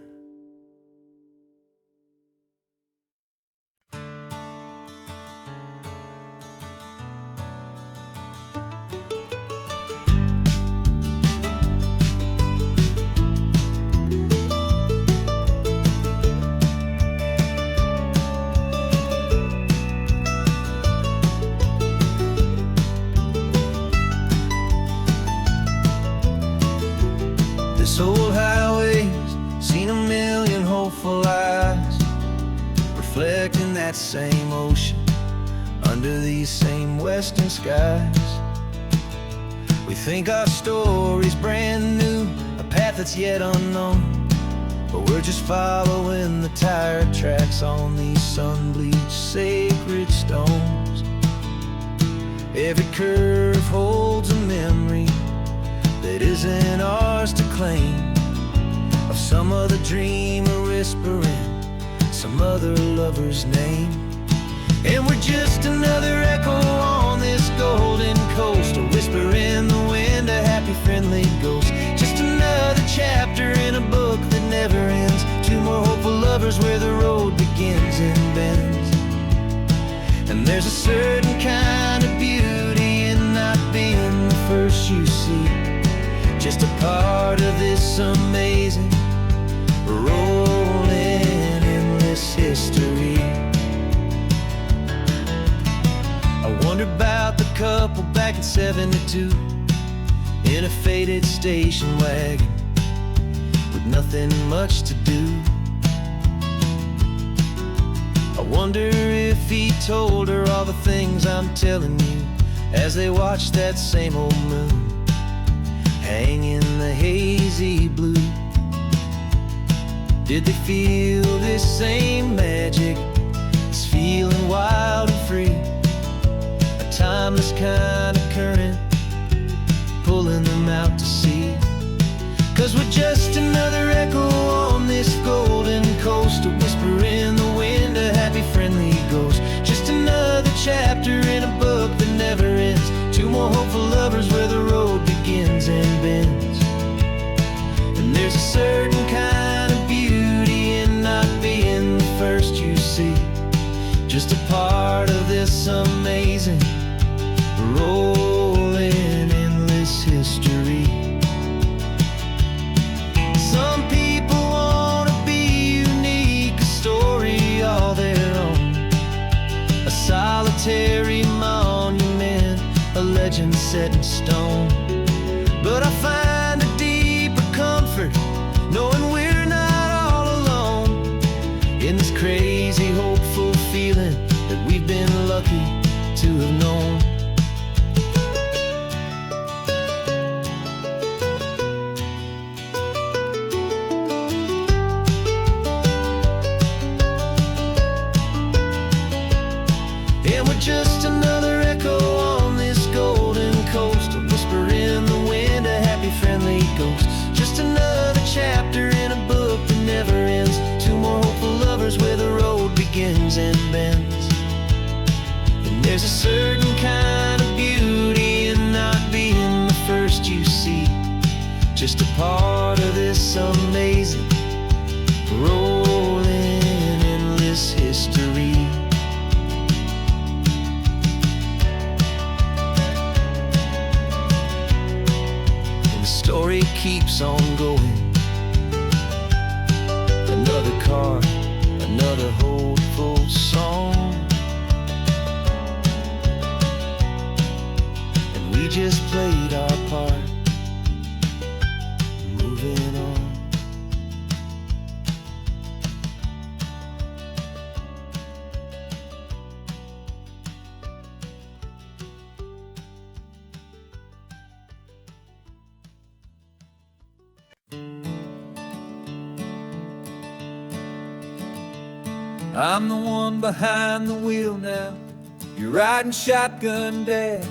This old highway's seen a million hopeful eyes, reflecting that same ocean under these same western skies. We think our story's brand new, a path that's yet unknown, but we're just following the tired tracks on these sun-bleached sacred stones. Every curve holds a memory that isn't ours to claim, of some other dreamer whispering some other lover's name. And we're just another echo on this golden coast, a whisper in the wind, a happy friendly ghost. Just another chapter in a book that never ends, two more hopeful lovers where the road begins and bends. And there's a certain kind of beauty in not being the first you see, just a part of this amazing, rolling, endless history. I wonder about the couple back in '72 in a faded station wagon with nothing much to do. I wonder if he told her all the things I'm telling you as they watched that same old moon hang in the hazy blue. Did they feel this same magic, this feeling wild and free, a timeless kind of current pulling them out to sea? 'Cause we're just another echo on this golden coast, a whisper in the wind, a happy friendly ghost. Just another chapter in a book that never ends, two more hopeful lovers where the road begins and bends. And there's a certain kind of beauty in not being the first you see, just a part of this amazing, rolling, endless history. Some people wanna be unique, a story all their own, a solitary monument, a legend set in stone. But I find a deeper comfort knowing we're not all alone in this crazy, hopeful feeling that we've been lucky to have known. And we're just another echo on this golden coast, a whisper in the wind, a happy bends. And there's a certain kind of beauty in not being the first you see, just a part of this amazing rolling endless history. And the story keeps on going. Another card, another hopeful song, and we just played our part, moving on. I'm the one behind the wheel now. You're riding shotgun, Dad,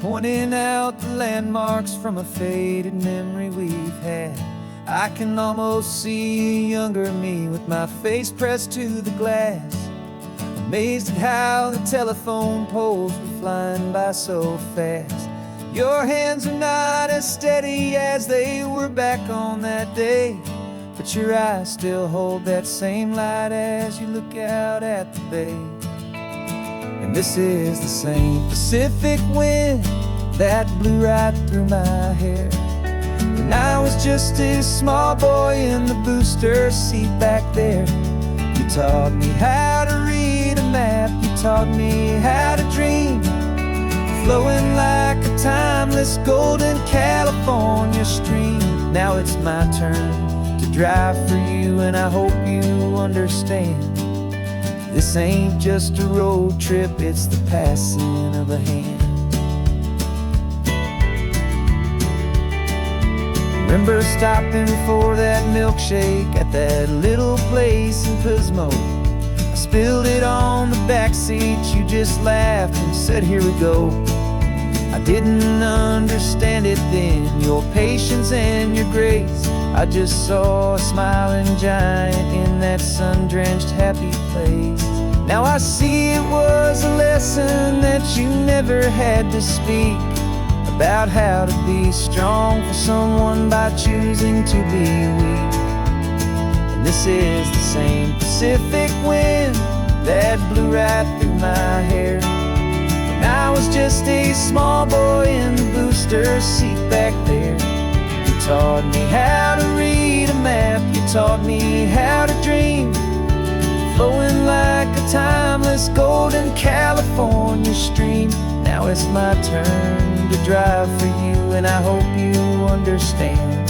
pointing out the landmarks from a faded memory we've had. I can almost see a younger me with my face pressed to the glass, amazed at how the telephone poles were flying by so fast. Your hands are not as steady as they were back on that day, but your eyes still hold that same light as you look out at the bay. And this is the same Pacific wind that blew right through my hair when I was just a small boy in the booster seat back there. You taught me how to read a map, you taught me how to dream, flowing like a timeless golden California stream. Now it's my turn to drive for you, and I hope you understand. This ain't just a road trip, it's the passing of a hand. Remember stopping for that milkshake at that little place in Pismo? I spilled it on the back seat, you just laughed and said, "Here we go." I didn't understand it then, your patience and your grace. I just saw a smiling giant in that sun-drenched happy place. Now I see it was a lesson that you never had to speak, about how to be strong for someone by choosing to be weak. And this is the same Pacific wind that blew right through my hair when I was just a small boy in the booster seat back there. You taught me how to read a map, you taught me how to dream, flowing like a timeless golden California stream. Now it's my turn to drive for you, and I hope you understand.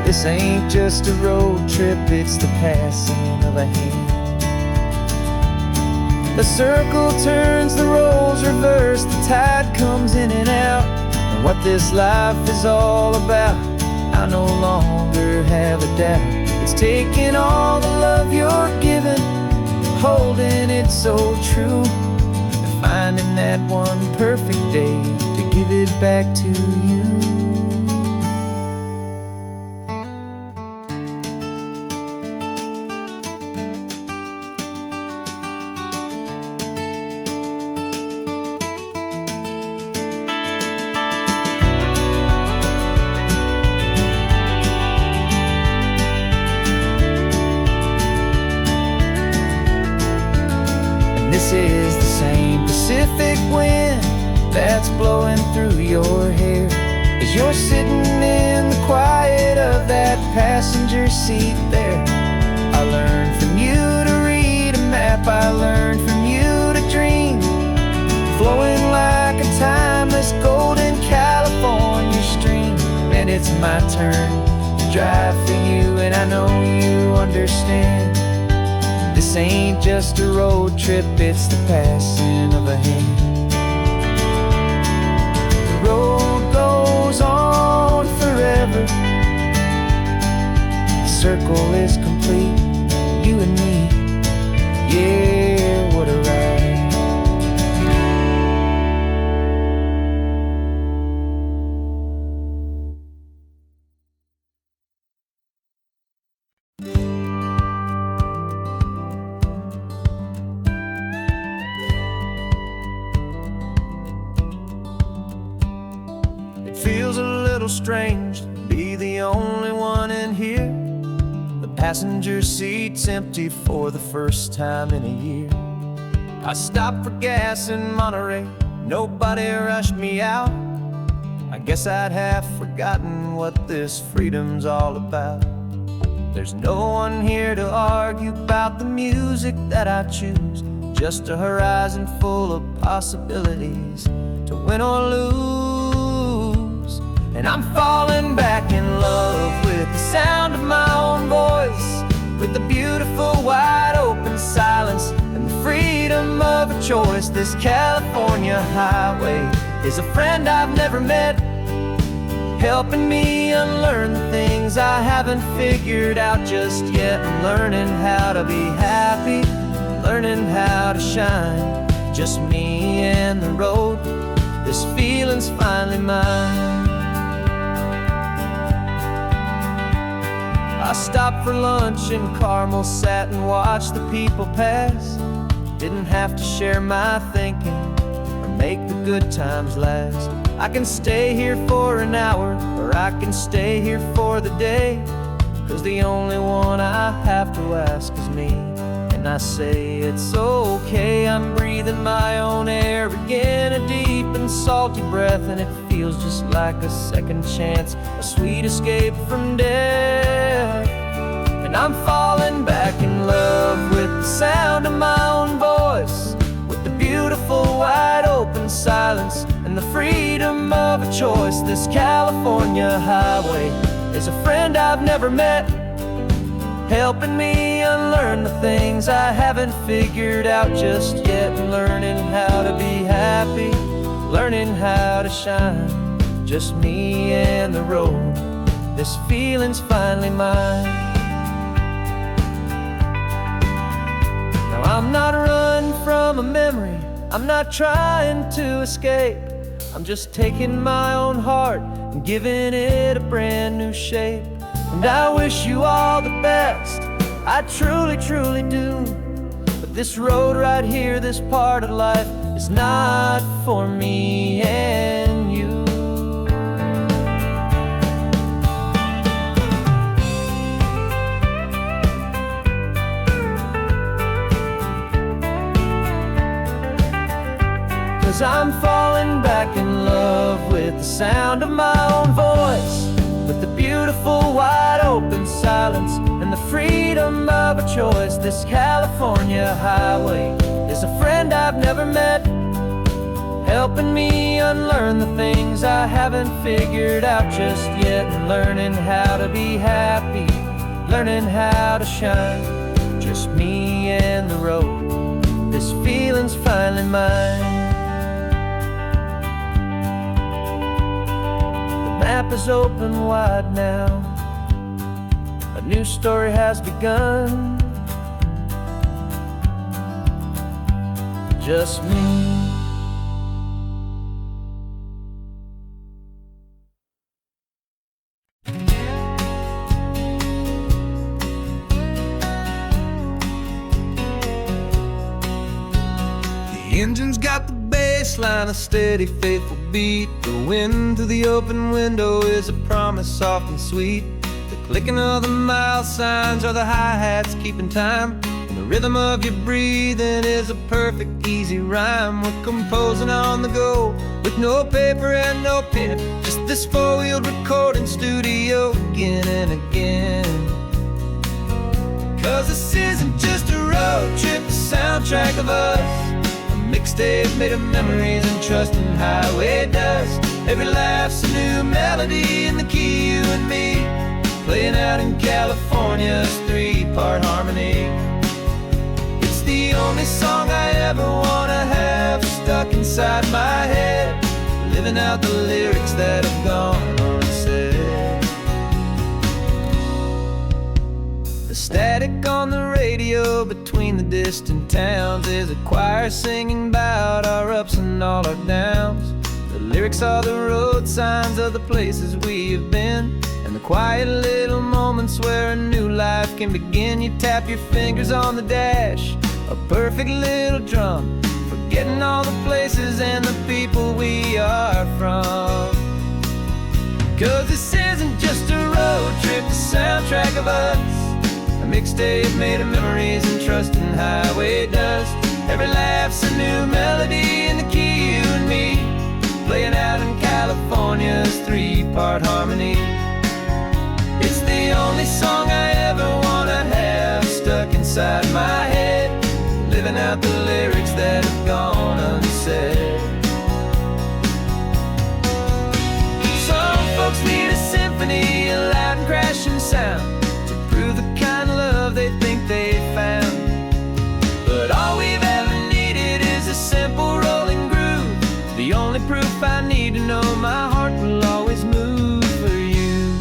This ain't just a road trip, it's the passing of a hand. The circle turns, the roles reverse, the tide comes in and out. And what this life is all about, I no longer have a doubt. It's taking all the love you're giving, holding it so true, and finding that one perfect day to give it back to you. This is the same Pacific wind that's blowing through your hair as you're sitting in the quiet of that passenger seat there. I learned from you to read a map, I learned from you to dream, flowing like a timeless golden California stream. And it's my turn to drive for you, and I know you understand. This ain't just a road trip, it's the passing of a hand. The road goes on forever, the circle is complete, you and me, yeah, what a ride. little strange to be the only one in here. The passenger seat's empty for the first time in a year. I stopped for gas in Monterey, nobody rushed me out. I guess I'd have forgotten what this freedom's all about. There's no one here to argue about the music that I choose, just a horizon full of possibilities to win or lose. And I'm falling back in love with the sound of my own voice, with the beautiful wide open silence and the freedom of a choice. This California highway is a friend I've never met, helping me unlearn the things I haven't figured out just yet. I'm learning how to be happy, learning how to shine, just me and the road. This feeling's finally mine. I stopped for lunch in Carmel, sat and watched the people pass. Didn't have to share my thinking or make the good times last. I can stay here for an hour, or I can stay here for the day, 'cause the only one I have to ask is me. And I say it's okay, I'm breathing my own air again, a deep and salty breath, and it feels just like a second chance, a sweet escape from death. And I'm falling back in love with the sound of my own voice, with the beautiful wide open silence and the freedom of a choice. This California highway is a friend I've never met, helping me unlearn the things I haven't figured out just yet. Learning how to be happy, learning how to shine, just me and the road. This feeling's finally mine. Now I'm not running from a memory, I'm not trying to escape. I'm just taking my own heart and giving it a brand new shape. And I wish you all the best, I truly, truly do. But this road right here, this part of life, is not for me and you. Cause I'm falling back in love with the sound of my own voice, with the beautiful wide open silence and the freedom of a choice. This California highway is a friend I've never met, helping me unlearn the things I haven't figured out just yet. Learning how to be happy, learning how to shine, just me and the road. This feeling's finally mine. Map is open wide now, a new story has begun, just me. The engine's got the baseline, a steady, faithful beat. The wind through the open window is a promise soft and sweet. The clicking of the mile signs are the hi-hats keeping time, and the rhythm of your breathing is a perfect, easy rhyme. We're composing on the go with no paper and no pen, just this four-wheeled recording studio again and again. 'Cause this isn't just a road trip, the soundtrack of us, mixtape made of memories and trust in highway dust. Every laugh's a new melody in the key, you and me, playing out in California's three-part harmony. It's the only song I ever wanna have stuck inside my head, living out the lyrics that have gone unsaid. The static on the radio between the distant towns is a choir singing about our ups and all our downs. The lyrics are the road signs of the places we have been, and the quiet little moments where a new life can begin. You tap your fingers on the dash, a perfect little drum, forgetting all the places and the people we are from. 'Cause this isn't just a road trip, the soundtrack of us. A mixtape made of memories and trust in highway dust. Every laugh's a new melody in the key, you and me, playing out in California's 3-part harmony. It's the only song I ever wanna have stuck inside my head, living out the lyrics that have gone unsaid. Some folks need a symphony, a loud and crashing sound, to prove the kind of love they think they found. But all we've ever needed is a simple rolling groove, the only proof I need to know my heart will always move for you.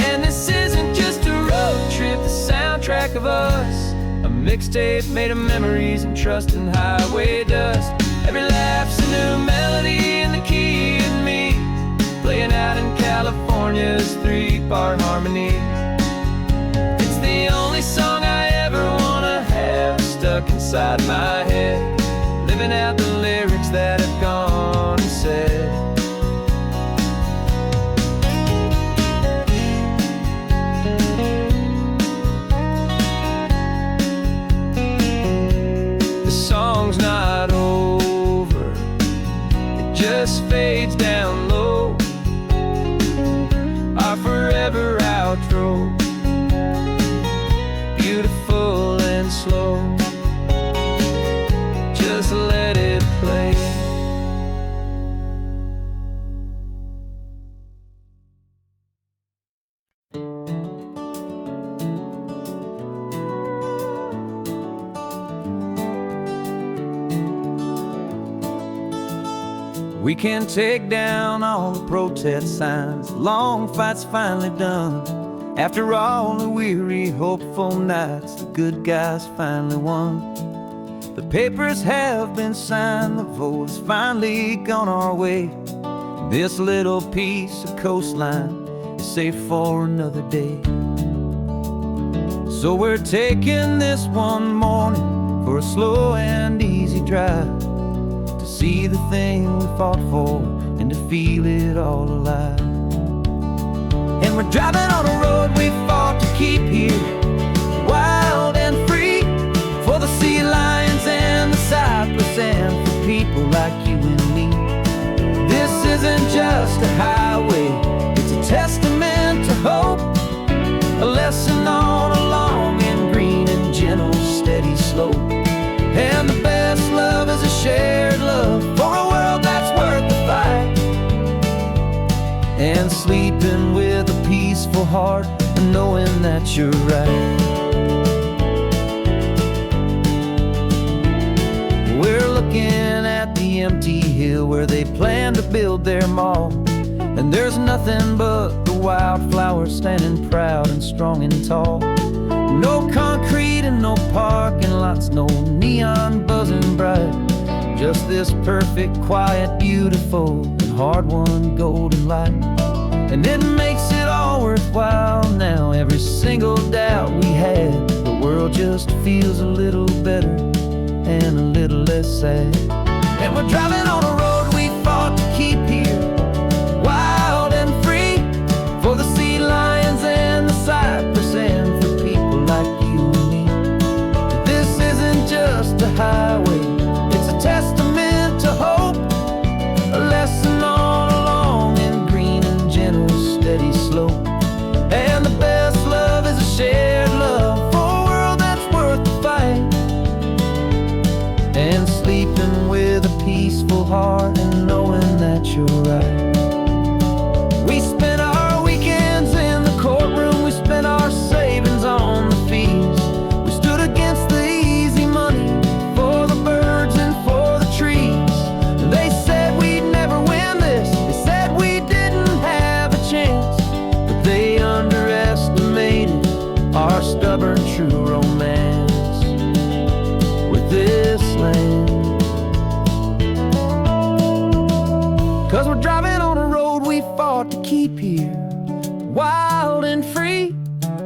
And this isn't just a road trip, the soundtrack of us. A mixtape made of memories and trust in highway dust. Every laugh's a new melody in the key and me, playing out in California's 3-part harmony. It's the only song I ever wanna have stuck inside my head, living out the lyrics that have gone unsaid. The song's not over, it just fades down low, our forever outro, beautiful and slow. Just let it play. We can take down all the protest signs, long fight's finally done. After all the weary, hopeful nights, the good guys finally won. The papers have been signed, the vote has finally gone our way. This little piece of coastline is safe for another day. So we're taking this one morning for a slow and easy drive, to see the thing we fought for and to feel it all alive. And we're driving on a road we fought to keep here, wild and free, for the sea lions and the cypress and for people like you and me. This isn't just a highway, it's a testament to hope, a lesson on a long and green and gentle steady slope. And the best love is a shared love for a world that's worth the fight, and sleeping with a peaceful heart and knowing that you're right. We're looking at the empty hill where they plan to build their mall, and there's nothing but the wildflowers standing proud and strong and tall. No concrete and no parking lots, no neon buzzing bright, just this perfect, quiet, beautiful, and hard-won golden light. And it makes it all worthwhile now, every single doubt we had. The world just feels a little better and a little less sad. And we're driving on a road we fought to keep here, wild and free, for the sea lions and the cypress and for people like you and me. This isn't just a highway, it's a testament to hope, a lesson on a long and green and gentle steady slope. And the best love is a shared love for a world that's worth the fight, and sleeping with a peaceful heart and knowing that you're right. We spent our weekends in the courtroom, we spent our savings on the fees. We stood against the easy money for the birds and for the trees. They said we'd never win this, they said we didn't have a chance, but they underestimated our stubborn true romance with this land. 'Cause we're driving on a road we fought to keep here, wild and free,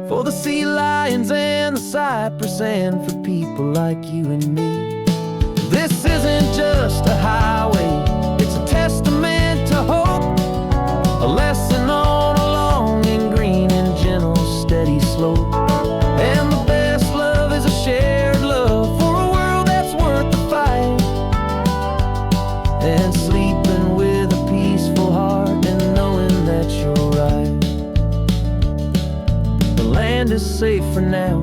for the sea lions and the cypress, and for people like you and me. This isn't just a highway, it's a testament to hope, a lesson on a long and green and gentle steady slope. And the best love is a shared love for a world that's worth the fight, and sleeping with a peaceful heart and knowing that you're right. The land is safe for now,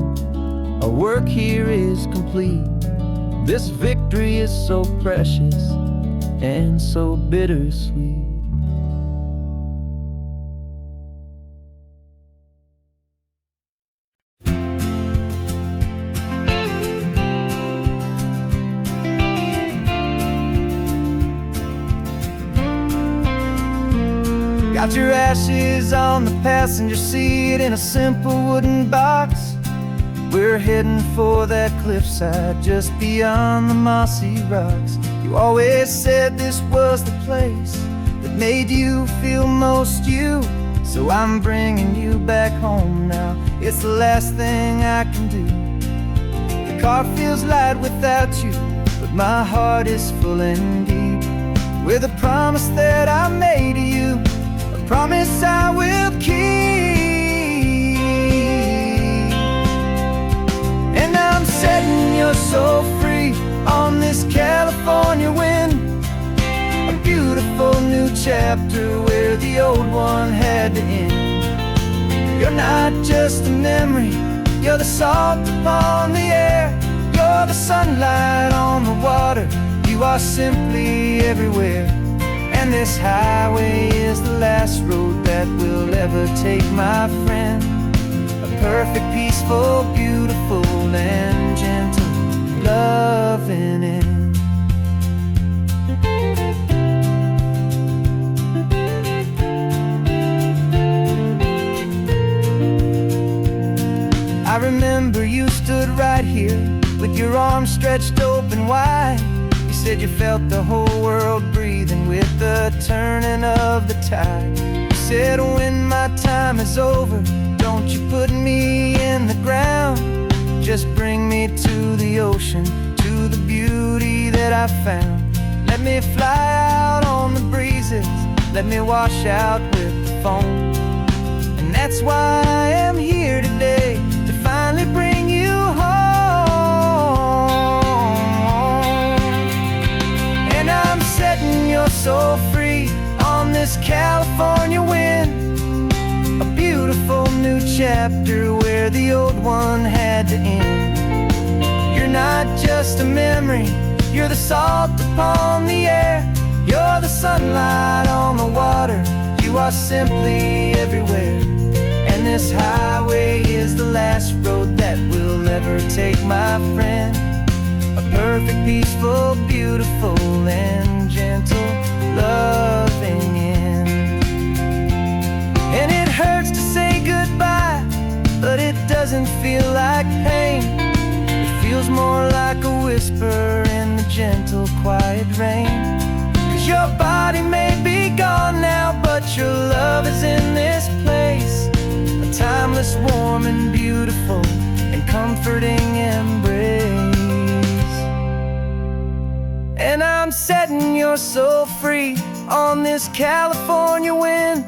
our work here is complete. This victory is so precious and so bittersweet. Got your ashes on the passenger seat in a simple wooden box. We're heading for that cliffside just beyond the mossy rocks. You always said this was the place that made you feel most you, so I'm bringing you back home now. It's the last thing I can do. The car feels light without you, but my heart is full and deep with a promise that I made to you, a promise I will keep. And I'm setting you so free on this California wind, a beautiful new chapter where the old one had to end. You're not just a memory, you're the salt upon the air, you're the sunlight on the water, you are simply everywhere. And this highway is the last road that we'll ever take, my friend. A perfect, peaceful, beautiful, and gentle, loving end. I remember you stood right here with your arms stretched open wide. You said you felt the whole world breathing with the turning of the tide. You said when my time is over, don't you put me in the ground, just bring me to the ocean, to the beauty that I found. Let me fly out on the breezes, let me wash out with the foam. And that's why I am here today, to finally bring you home. And I'm setting you so free on this California wind, a beautiful new chapter where the old one had to end. You're not just a memory, you're the salt upon the air, you're the sunlight on the water, you are simply everywhere. And this highway is the last road that we'll ever take, my friend. A perfect, peaceful, beautiful, and gentle, loving end. And it hurts to say goodbye, but it doesn't feel like pain. It feels more like a whisper in the gentle, quiet rain. 'Cause your body may be gone now, but your love is in this place, a timeless, warm, and beautiful, and comforting embrace. And I'm setting your soul free on this California wind,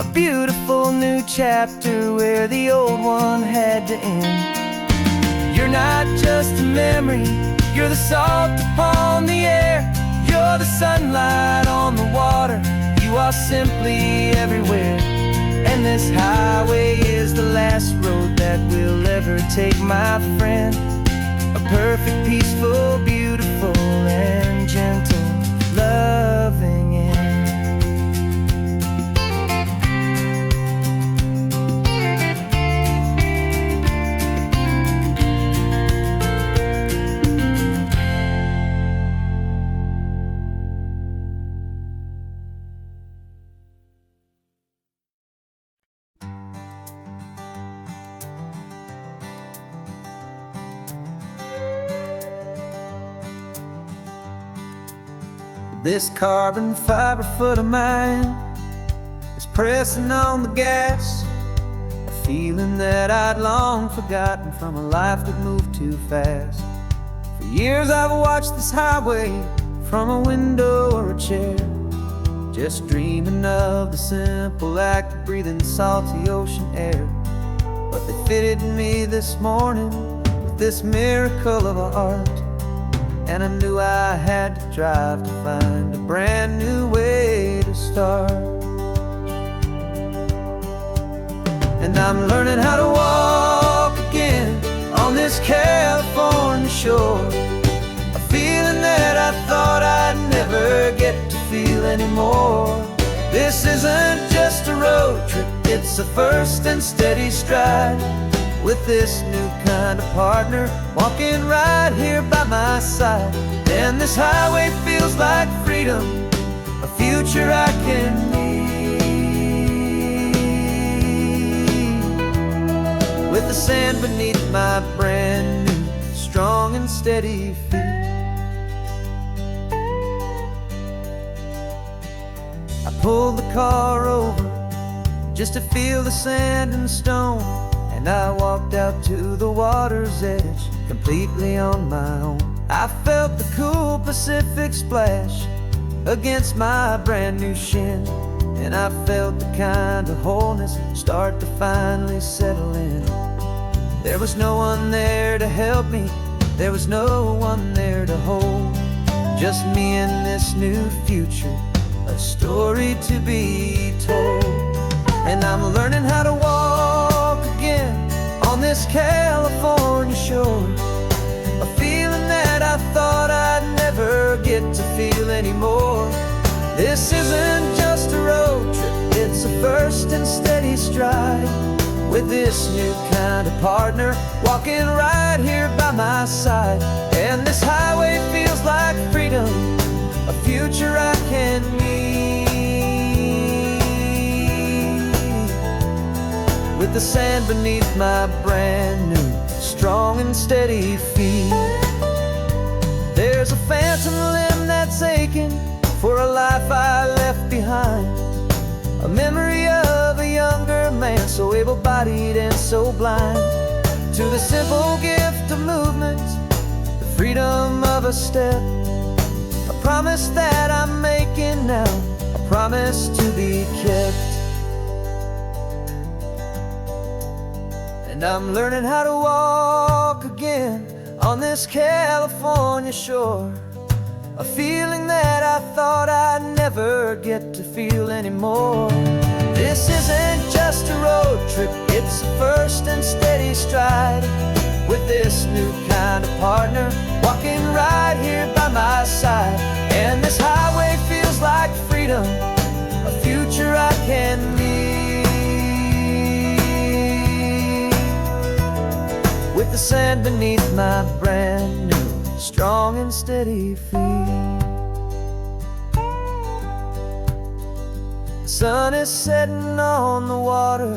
a beautiful new chapter where the old one had to end. You're not just a memory, you're the salt upon the air, you're the sunlight on the water, you are simply everywhere. And this highway is the last road that we'll ever take, my friend. A perfect, peaceful, beautiful, and gentle, loving end. This carbon fiber foot of mine is pressing on the gas, a feeling that I'd long forgotten from a life that moved too fast. For years I've watched this highway from a window or a chair, just dreaming of the simple act of breathing salty ocean air. But they fitted me this morning with this miracle of art, and I knew I had to drive to find a brand new way to start. And I'm learning how to walk again on this California shore, a feeling that I thought I'd never get to feel anymore. This isn't just a road trip, it's a first and steady stride, with this new kind of partner walking right here by my side. And this highway feels like freedom, a future I can need, with the sand beneath my brand new, strong and steady feet. I pulled the car over just to feel the sand and stone, and I walked out to the water's edge completely on my own. I felt the cool Pacific splash against my brand new shin, and I felt the kind of wholeness start to finally settle in. There was no one there to help me, there was no one there to hold, just me and this new future, a story to be told. And I'm learning how to walk again on this California shore, a feeling that I thought I'd never get to feel anymore. This isn't just a road trip, it's a first and steady stride, with this new kind of partner walking right here by my side. And this highway feels like freedom, a future I can need, with the sand beneath my brand new, strong and steady feet. There's a phantom limb that's aching for a life I left behind, a memory of a younger man, so able-bodied and so blind, to the simple gift of movement, the freedom of a step, a promise that I'm making now, a promise to be kept. And I'm learning how to walk again on this California shore, a feeling that I thought I'd never get to feel anymore. This isn't just a road trip, it's a first and steady stride, with this new kind of partner walking right here by my side. And this highway feels like freedom, a future I can need, with the sand beneath my brand new, strong and steady feet. The sun is setting on the water,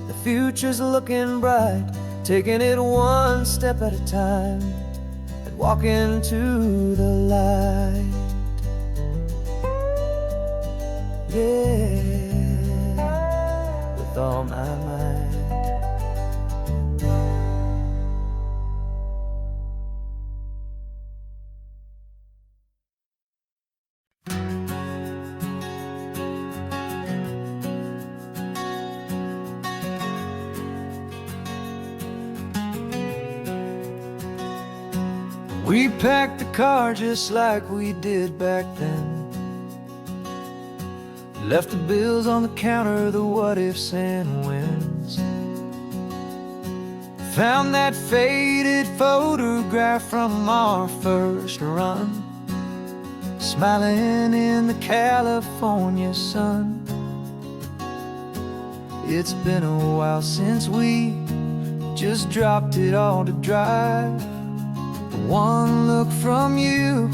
the future's looking bright, taking it one step at a time and walking to the light. Yeah, with all my might. We packed the car just like we did back then, left the bills on the counter, the what ifs and whens, found that faded photograph from our first run, smiling in the California sun. It's been a while since we just dropped it all to drive. One look from you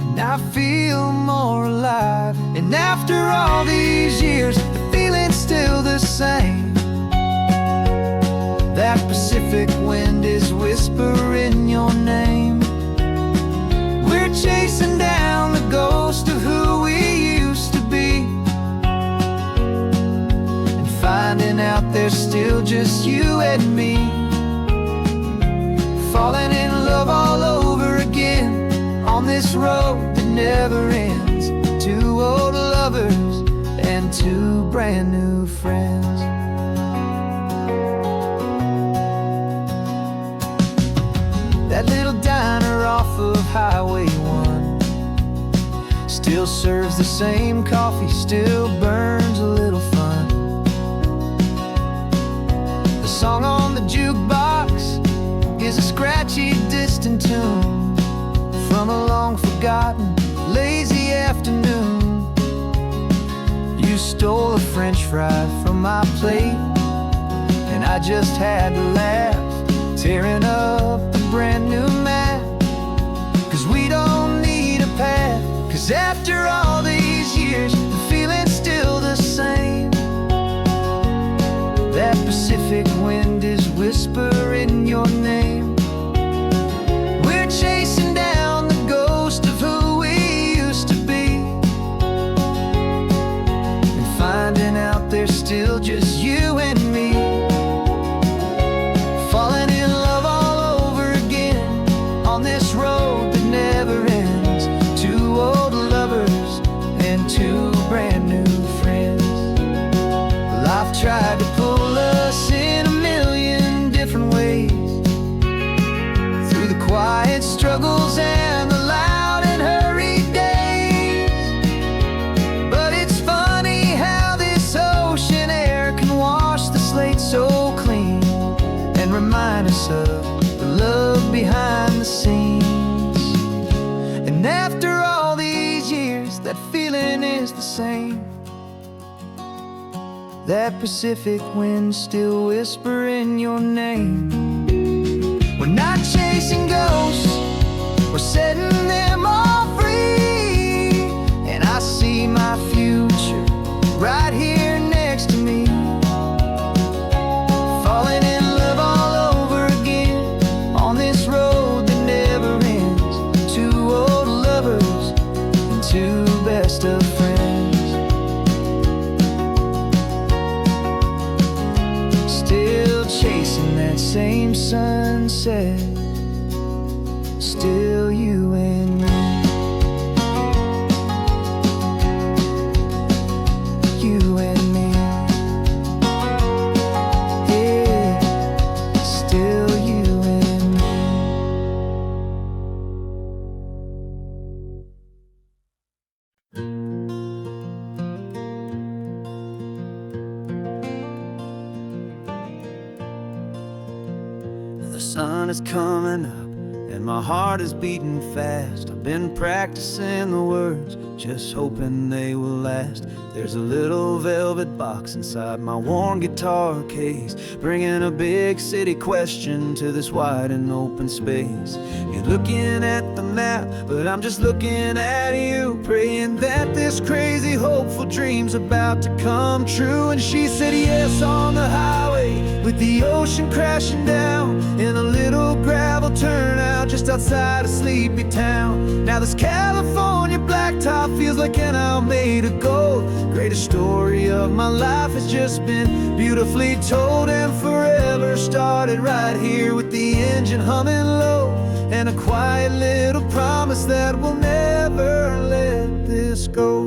and I feel more alive. And after all these years, the feeling's still the same. That Pacific wind is whispering your name. We're chasing down the ghost of who we used to be, still just you and me, falling in love all over again on this road that never ends. Two old lovers and two brand new friends. That little diner off of Highway 1 still serves the same coffee, still burns a little fun. The song on the jukebox is a scratchy, distant tune from a long-forgotten, lazy afternoon. You stole a French fry from my plate, and I just had to laugh, tearing up the brand new map. 'Cause we don't need a path, 'cause after all these years, the feeling's still the same. That Pacific wind is whispering your name. We're chasing down the ghost of who we used to be, and finding out there's still just you and me, falling in love all over again on this road that never ends. Two old lovers and two brand new friends. Life tried to pull us in a million different ways, through the quiet struggles and the loud and hurried days. But it's funny how this ocean air can wash the slate so clean and remind us of the love behind the scenes. And after all these years, that feeling is the same. That Pacific wind still whispering your name. We're not chasing ghosts, we're setting them all free. And I see my future right here next to me, falling in love all over again on this road that never ends. Two old lovers and two best of friends, still chasing that same sunset, still you and me. You and me. Yeah, still you and me. The sun is coming up and my heart is beating fast. I've been practicing the words, just hoping they will last. There's a little velvet box inside my worn guitar case, bringing a big city question to this wide and open space. You're looking at the map, but I'm just looking at you, praying that this crazy hopeful dream's about to come true. And she said yes on the highway, with the ocean crashing down in a little gravel turnout just outside of sleepy town. Now this California blacktop feels like an isle made of gold. Greatest story of my life has just been beautifully told, and forever started right here with the engine humming low, and a quiet little promise that we'll never let this go.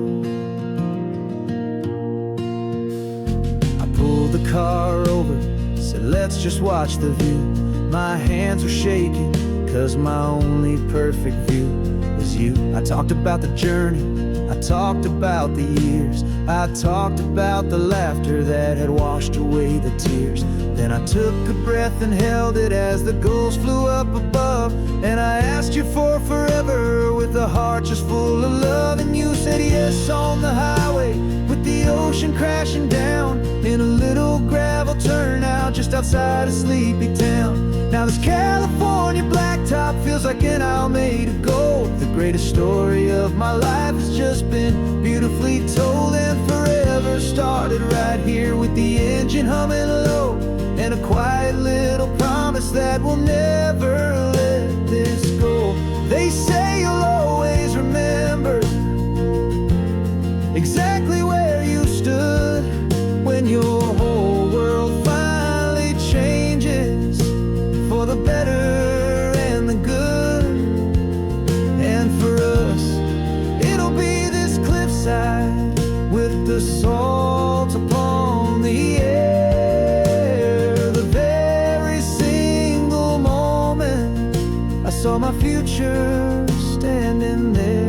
I pulled the car over, said let's just watch the view. My hands were shaking, 'cause my only perfect view was you. I talked about the journey, I talked about the years, I talked about the laughter that had washed away the tears. Then I took a breath and held it as the gulls flew up above, and I asked you for forever with a heart just full of love. And you said yes on the highway, with the ocean crashing down in a little gravel turnout just outside of sleepy town. Now this California blacktop feels like an isle made of gold. The greatest story of my life has just been beautifully told, and forever started right here with the engine humming low, and a quiet little promise that we'll never let this go. They say you'll always remember exactly where you stood when your whole world finally countryside with the salt upon the air. The very single moment I saw my future standing there.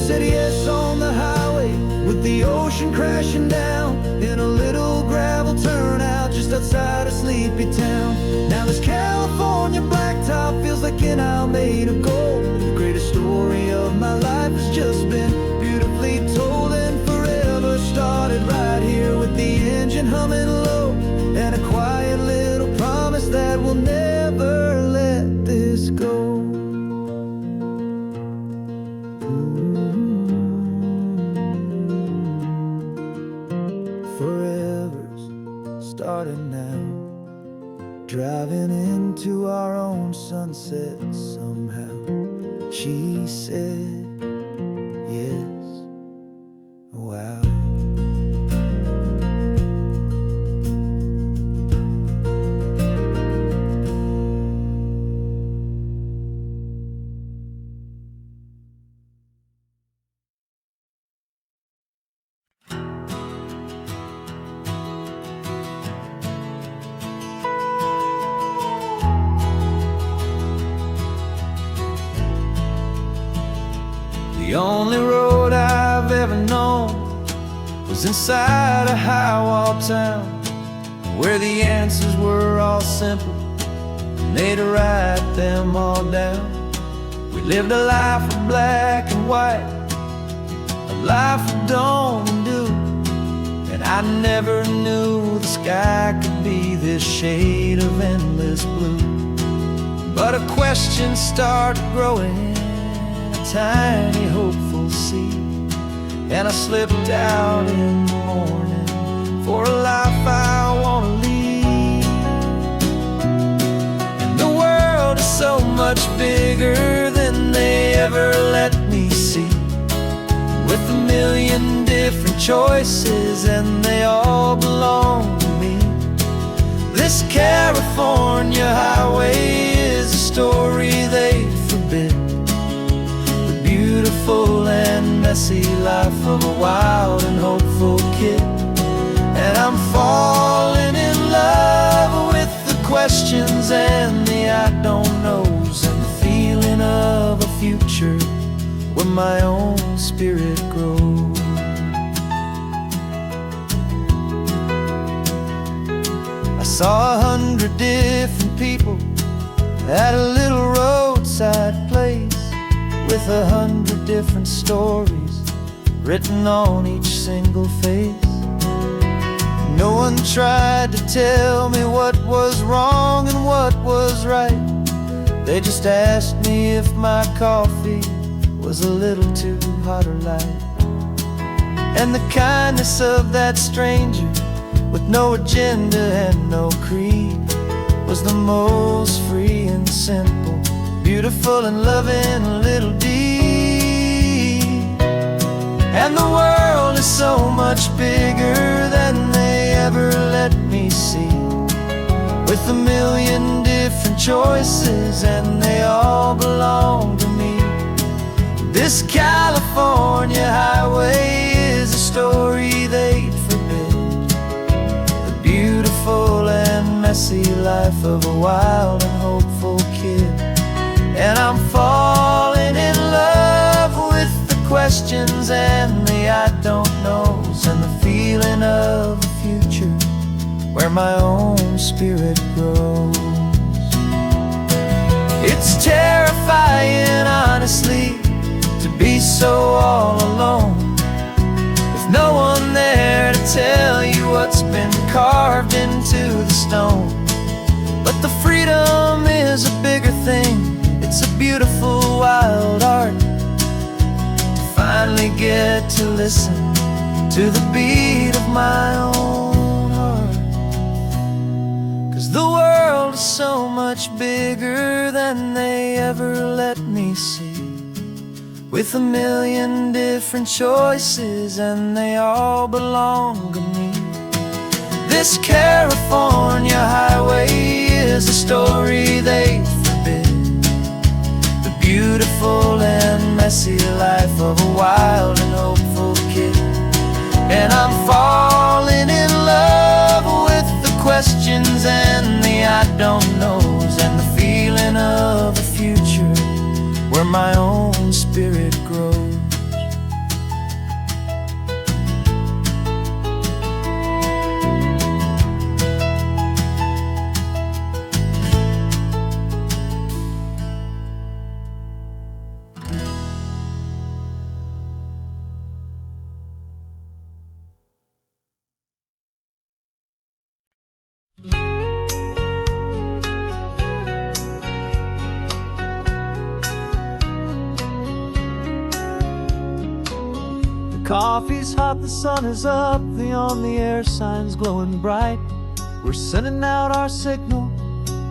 Said yes on the highway with the ocean crashing down in a little gravel turnout just outside of sleepy town. Now this California blacktop feels like an isle made of gold. The greatest story of my life has just been beautifully told, and forever started right here with the engine humming low and a quiet little promise that we'll never let this go. Forever's starting now, driving into our own sunset somehow. She said yes, wow. The only road I've ever known was inside a high-wall town, where the answers were all simple and they'd write them all down. We lived a life of black and white, a life of dawn and dew, and I never knew the sky could be this shade of endless blue. But a question started growing, tiny hopeful seed, and I slipped out in the morning for a life I want to lead. And the world is so much bigger than they ever let me see, with a million different choices and they all belong to me. This California highway is a story they forbid, beautiful and messy life of a wild and hopeful kid. And I'm falling in love with the questions and the I don't knows, and the feeling of a future where my own spirit grows. I saw 100 different people at a little roadside place, with 100 different stories written on each single face. No one tried to tell me what was wrong and what was right. They just asked me if my coffee was a little too hot or light. And the kindness of that stranger, with no agenda and no creed, was the most free and simple, beautiful and loving little deed. And the world is so much bigger than they ever let me see, with a million different choices and they all belong to me. This California highway is a story they'd forbid, the beautiful and messy life of a wild and hopeful kid. And I'm falling in love with the questions and the I don't knows, and the feeling of a future where my own spirit grows. It's terrifying, honestly, to be so all alone, with no one there to tell you what's been carved into the stone. But the freedom is a bigger thing. It's a beautiful wild art to finally get to listen to the beat of my own heart. 'Cause the world is so much bigger than they ever let me see, with a million different choices, and they all belong to me. This California highway is a story they forbid, the beautiful and messy life of a wild and hopeful kid. And I'm falling in love with the questions and the I don't knows, and the feeling of a future where my own spirit grows. Coffee's hot, the sun is up, the on the air sign's glowing bright. We're sending out our signal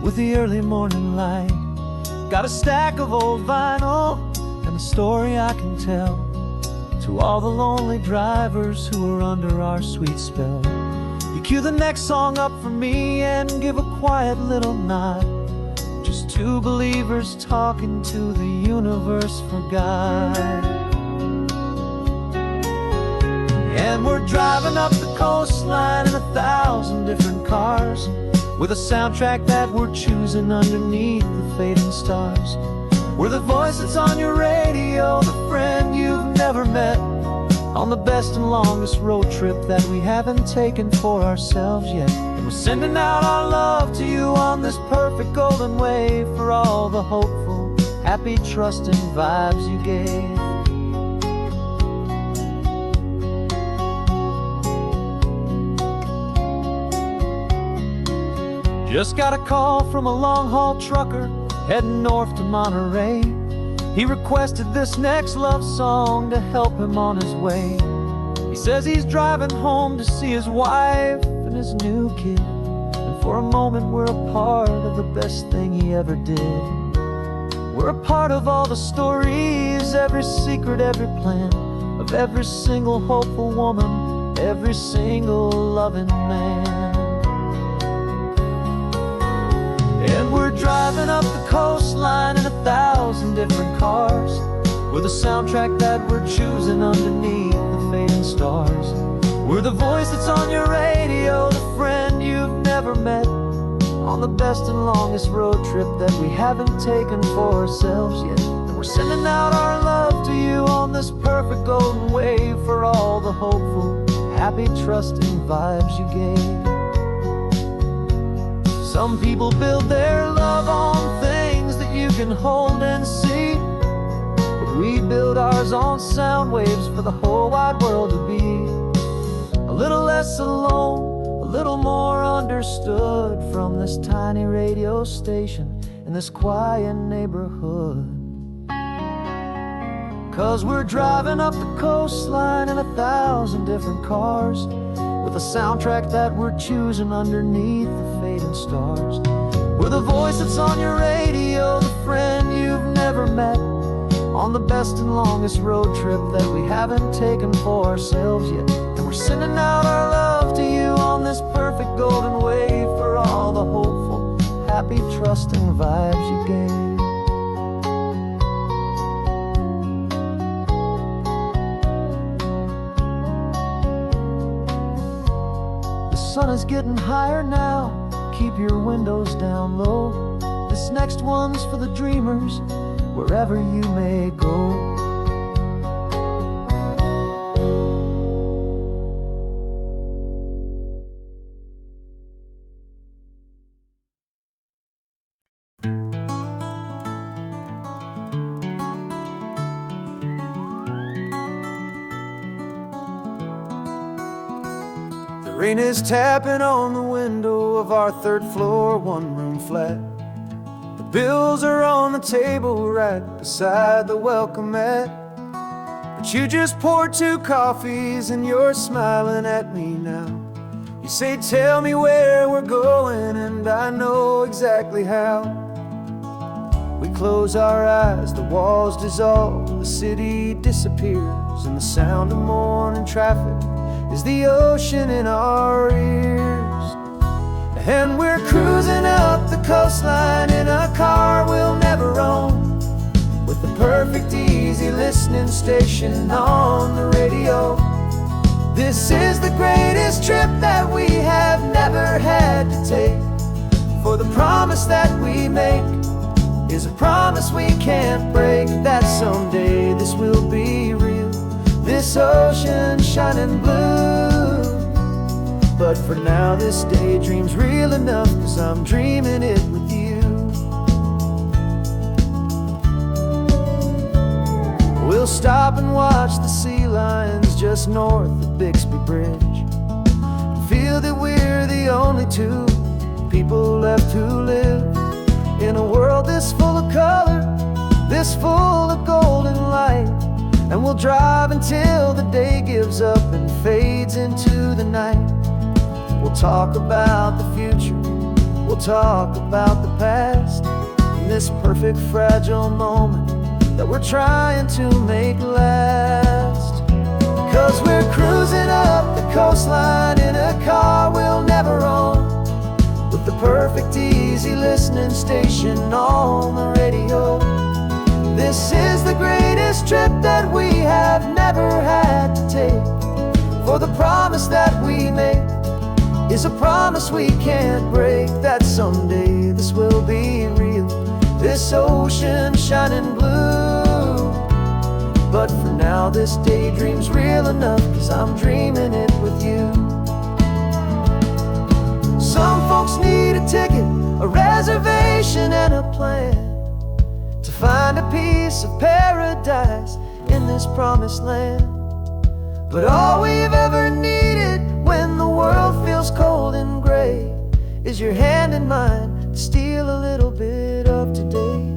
with the early morning light. Got a stack of old vinyl and a story I can tell to all the lonely drivers who are under our sweet spell. You cue the next song up for me and give a quiet little nod. Just two believers talking to the universe for God. And we're driving up the coastline in 1,000 different cars, with a soundtrack that we're choosing underneath the fading stars. We're the voice that's on your radio, the friend you've never met, on the best and longest road trip that we haven't taken for ourselves yet. And we're sending out our love to you on this perfect golden wave, for all the hopeful, happy, trusting vibes you gave. Just got a call from a long-haul trucker heading north to Monterey. He requested this next love song to help him on his way. He says he's driving home to see his wife and his new kid, and for a moment we're a part of the best thing he ever did. We're a part of all the stories, every secret, every plan, of every single hopeful woman, every single loving man. And we're driving up the coastline in 1,000 different cars, with a soundtrack that we're choosing underneath the fading stars. We're the voice that's on your radio, the friend you've never met, on the best and longest road trip that we haven't taken for ourselves yet. And we're sending out our love to you on this perfect golden wave, for all the hopeful, happy, trusting vibes you gave. Some people build their love on things that you can hold and see, but we build ours on sound waves for the whole wide world to be a little less alone, a little more understood, from this tiny radio station in this quiet neighborhood. 'Cause we're driving up the coastline in 1,000 different cars, with a soundtrack that we're choosing underneath the fading stars. We're the voice that's on your radio, the friend you've never met, on the best and longest road trip that we haven't taken for ourselves yet. And we're sending out our love to you on this perfect golden wave, for all the hopeful, happy, trusting vibes you gave. The sun is getting higher now, keep your windows down low. This next one's for the dreamers, wherever you may go. Rain is tapping on the window of our third floor, one-room flat. The bills are on the table right beside the welcome mat. But you just poured 2 coffees and you're smiling at me now. You say, tell me where we're going, and I know exactly how. We close our eyes, the walls dissolve, the city disappears, and the sound of morning traffic is the ocean in our ears. And we're cruising up the coastline in a car we'll never own, with the perfect easy listening station on the radio. This is the greatest trip that we have never had to take, for the promise that we make is a promise we can't break, that someday this will be real, this ocean shining blue. But for now this daydream's real enough, 'cause I'm dreaming it with you. We'll stop and watch the sea lions just north of Bixby Bridge, feel that we're the only two people left who live in a world this full of color, this full of golden light. And we'll drive until the day gives up and fades into the night. We'll talk about the future, we'll talk about the past, in this perfect fragile moment that we're trying to make last. 'Cause we're cruising up the coastline in a car we'll never own, with the perfect easy listening station on the radio. This is the greatest trip that we have never had to take, for the promise that we make is a promise we can't break, that someday this will be real, this ocean shining blue. But for now this daydream's real enough, 'cause I'm dreaming it with you. Some folks need a ticket, a reservation and a plan to find a piece of paradise in this promised land. But all we've ever needed when the world feels cold and gray is your hand in mine to steal a little bit of today.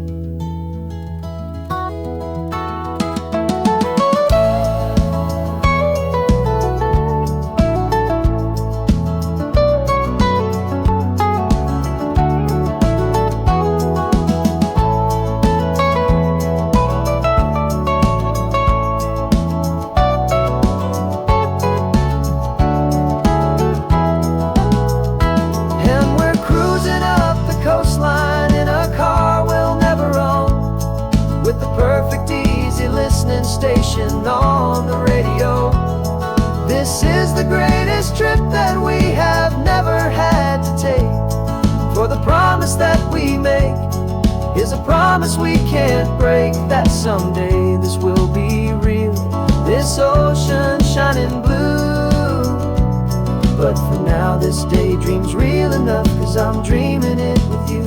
Station on the radio. This is the greatest trip that we have never had to take, for the promise that we make is a promise we can't break, that someday this will be real, this ocean shining blue. But for now this daydream's real enough, 'cause I'm dreaming it with you.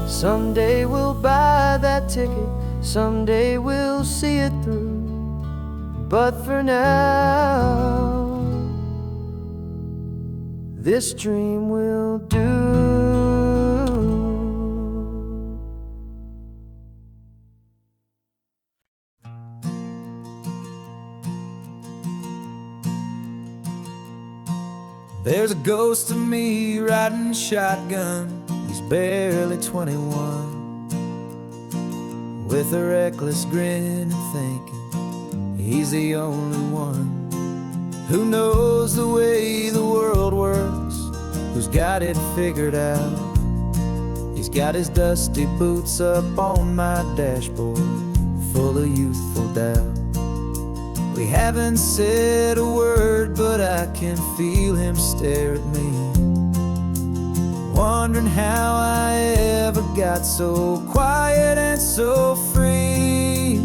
Someday we'll buy that ticket, someday we'll see it through, but for now this dream will do. There's a ghost of me riding shotgun, he's barely 21, with a reckless grin and thinking he's the only one who knows the way the world works, who's got it figured out. He's got his dusty boots up on my dashboard, full of youthful doubt. We haven't said a word, but I can feel him stare at me, wondering how I ever got so quiet and so free.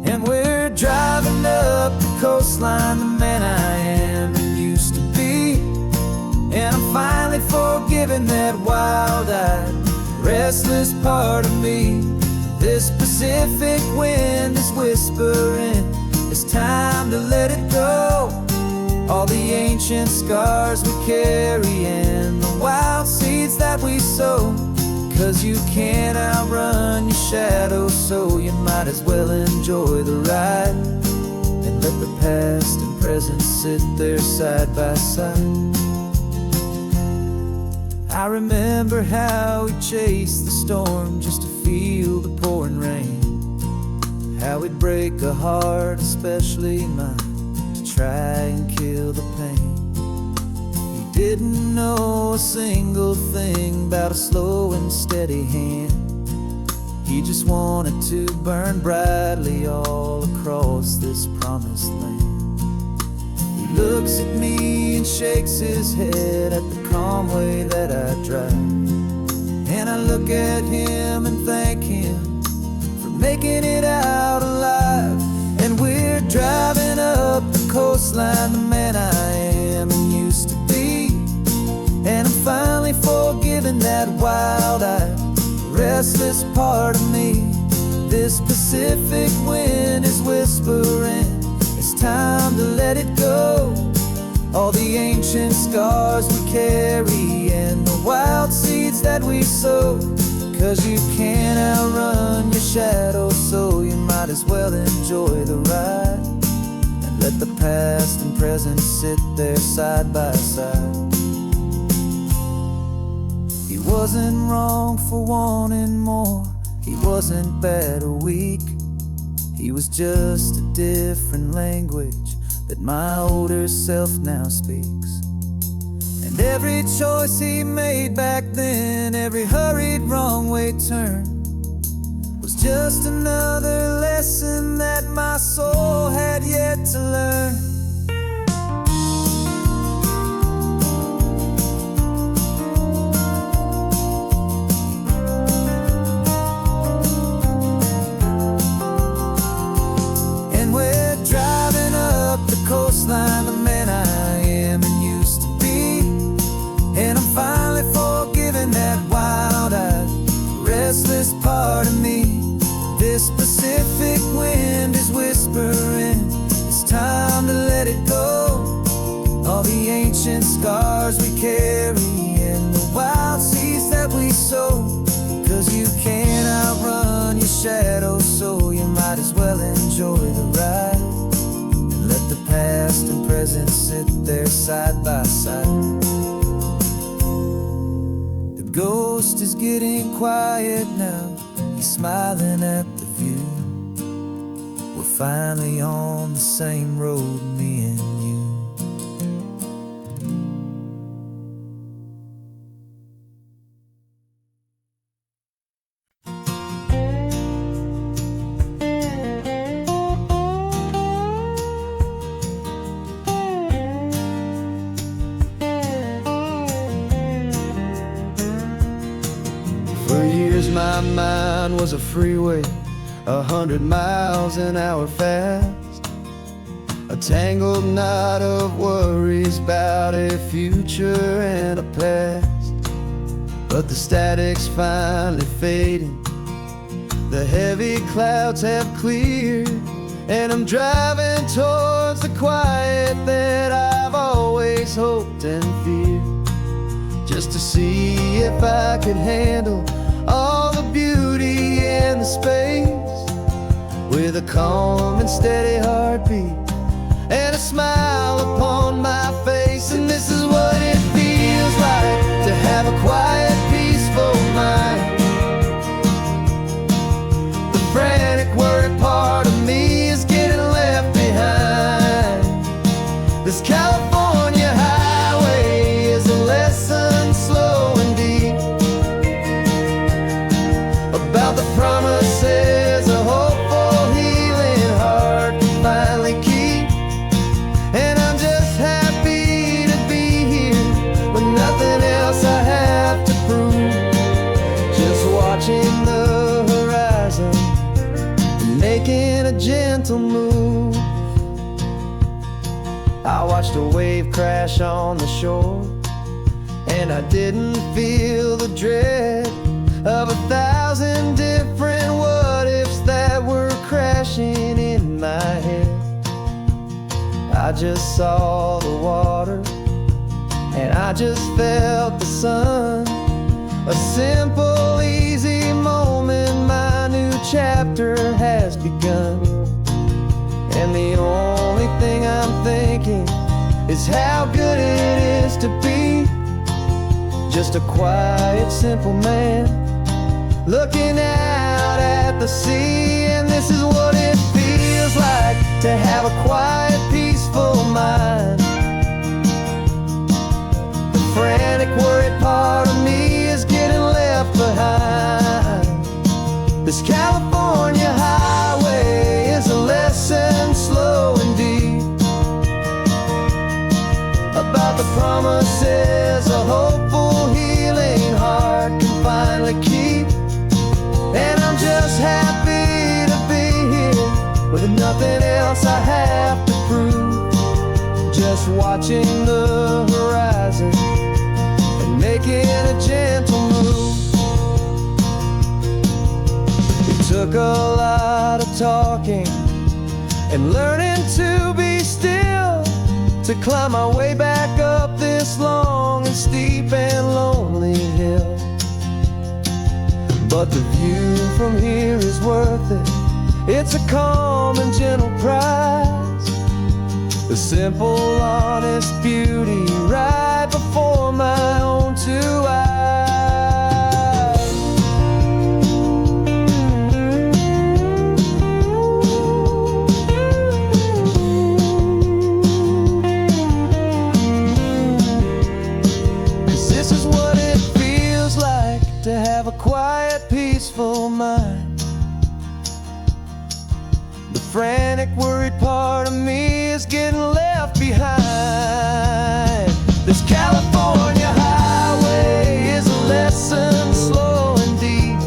And we're driving up the coastline, the man I am and used to be, and I'm finally forgiving that wild-eyed, restless part of me. This Pacific wind is whispering, it's time to let it go. All the ancient scars we carry and the wild seeds that we sow, 'cause you can't outrun your shadow, so you might as well enjoy the ride and let the past and present sit there side by side. I remember how we chased the storm just to feel the pouring rain, how we'd break a heart, especially mine, to try and kill the pain. He didn't know a single thing about a slow and steady hand. He just wanted to burn brightly all across this promised land. He looks at me and shakes his head at the calm way that I drive, and I look at him and thank him for making it out alive. And we're driving up the coastline, the man I am and used to be, and I'm finally forgiving that wild-eyed, restless part of me. This Pacific wind is whispering, it's time to let it go. All the ancient scars we carry and the wild seeds that we sow. 'Cause you can't outrun your shadow, so you might as well enjoy the ride, and let the past and present sit there side by side. He wasn't wrong for wanting more, he wasn't bad or weak. He was just a different language that my older self now speaks. And every choice he made back then, every hurried wrong way turn, was just another lesson that my soul had yet to learn. Coastline, the man I am and used to be, and I'm finally forgiving that wild-eyed, restless part of me. This Pacific wind is whispering, it's time to let it go. All the ancient scars we carry and the wild seeds that we sow. 'Cause you can't outrun your shadow, so you might as well enjoy the ride, let the past and present sit there side by side. The ghost is getting quiet now, he's smiling at the view. We're finally on the same road, me and you. For years my mind was a freeway, 100 miles an hour fast, a tangled knot of worries about a future and a past. But the static's finally fading, the heavy clouds have cleared, and I'm driving towards the quiet that I've always hoped and feared, just to see if I could handle all the beauty and the space, with a calm and steady heartbeat and a smile upon my face. And this is what it feels like to have a quiet, peaceful mind. The frantic, worried part of me is getting left behind. This California highway is a lesson slow and deep about the promises a hopeful, healing heart can finally keep. And I'm just happy to be here with nothing else I have to prove, just watching the horizon and making a gentle move. I watched a wave crash on the shore, and I didn't feel the dread of 1,000 different what-ifs that were crashing in my head. I just saw the water, and I just felt the sun. A simple, easy moment, my new chapter has begun. And the only thing I'm thinking is how good it is to be just a quiet, simple man looking out at the sea. And this is what it feels like to have a quiet, peaceful mind. The frantic, worried part of me is getting left behind. This California highway is a lesson, slow and deep, about the promises a hopeful, healing heart can finally keep. And I'm just happy to be here with nothing else I have to prove, just watching the horizon and making a gentle move. It took a lot of talking and learning to be still to climb my way back up this long and steep and lonely hill. But the view from here is worth it. It's a calm and gentle prize, the simple, honest beauty right before my own two eyes. To have a quiet, peaceful mind. The frantic, worried part of me is getting left behind. This California highway is a lesson, slow and deep,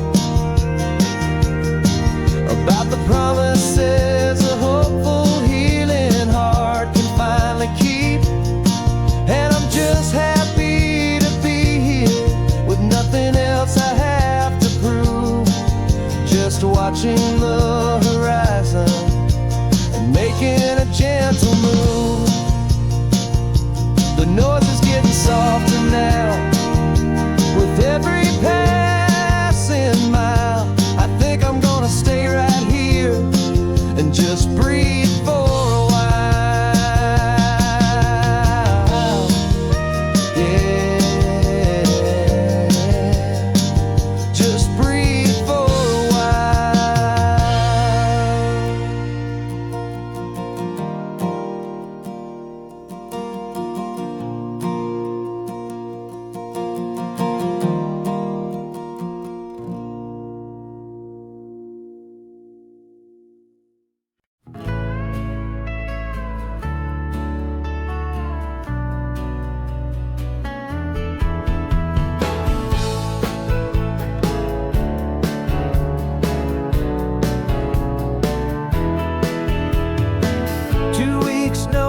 about the promises a hopeful, healing heart can finally keep. And I'm just happy to be here with nothing else I have to prove, just watching the horizon and making a gentle move. The noise is getting softer now with every passing mile. I think I'm gonna stay right here and just breathe for a while.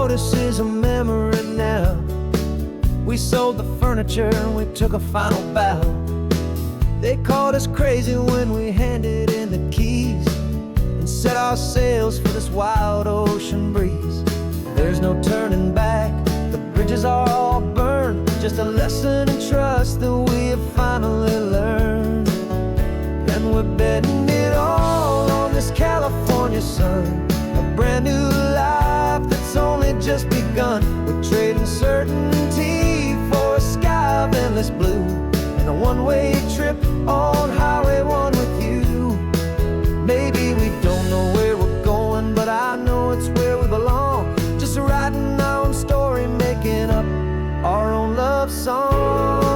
This is a memory now. We sold the furniture and we took a final bow. They called us crazy when we handed in the keys and set our sails for this wild ocean breeze. There's no turning back, the bridges are all burned, just a lesson in trust that we have finally learned. And we're betting it all on this California sun, a brand new life that's only just begun. We're trading certainty for a sky of endless blue and a one-way trip on Highway 1 with you. Maybe we don't know where we're going, but I know it's where we belong, just writing our own story, making up our own love song.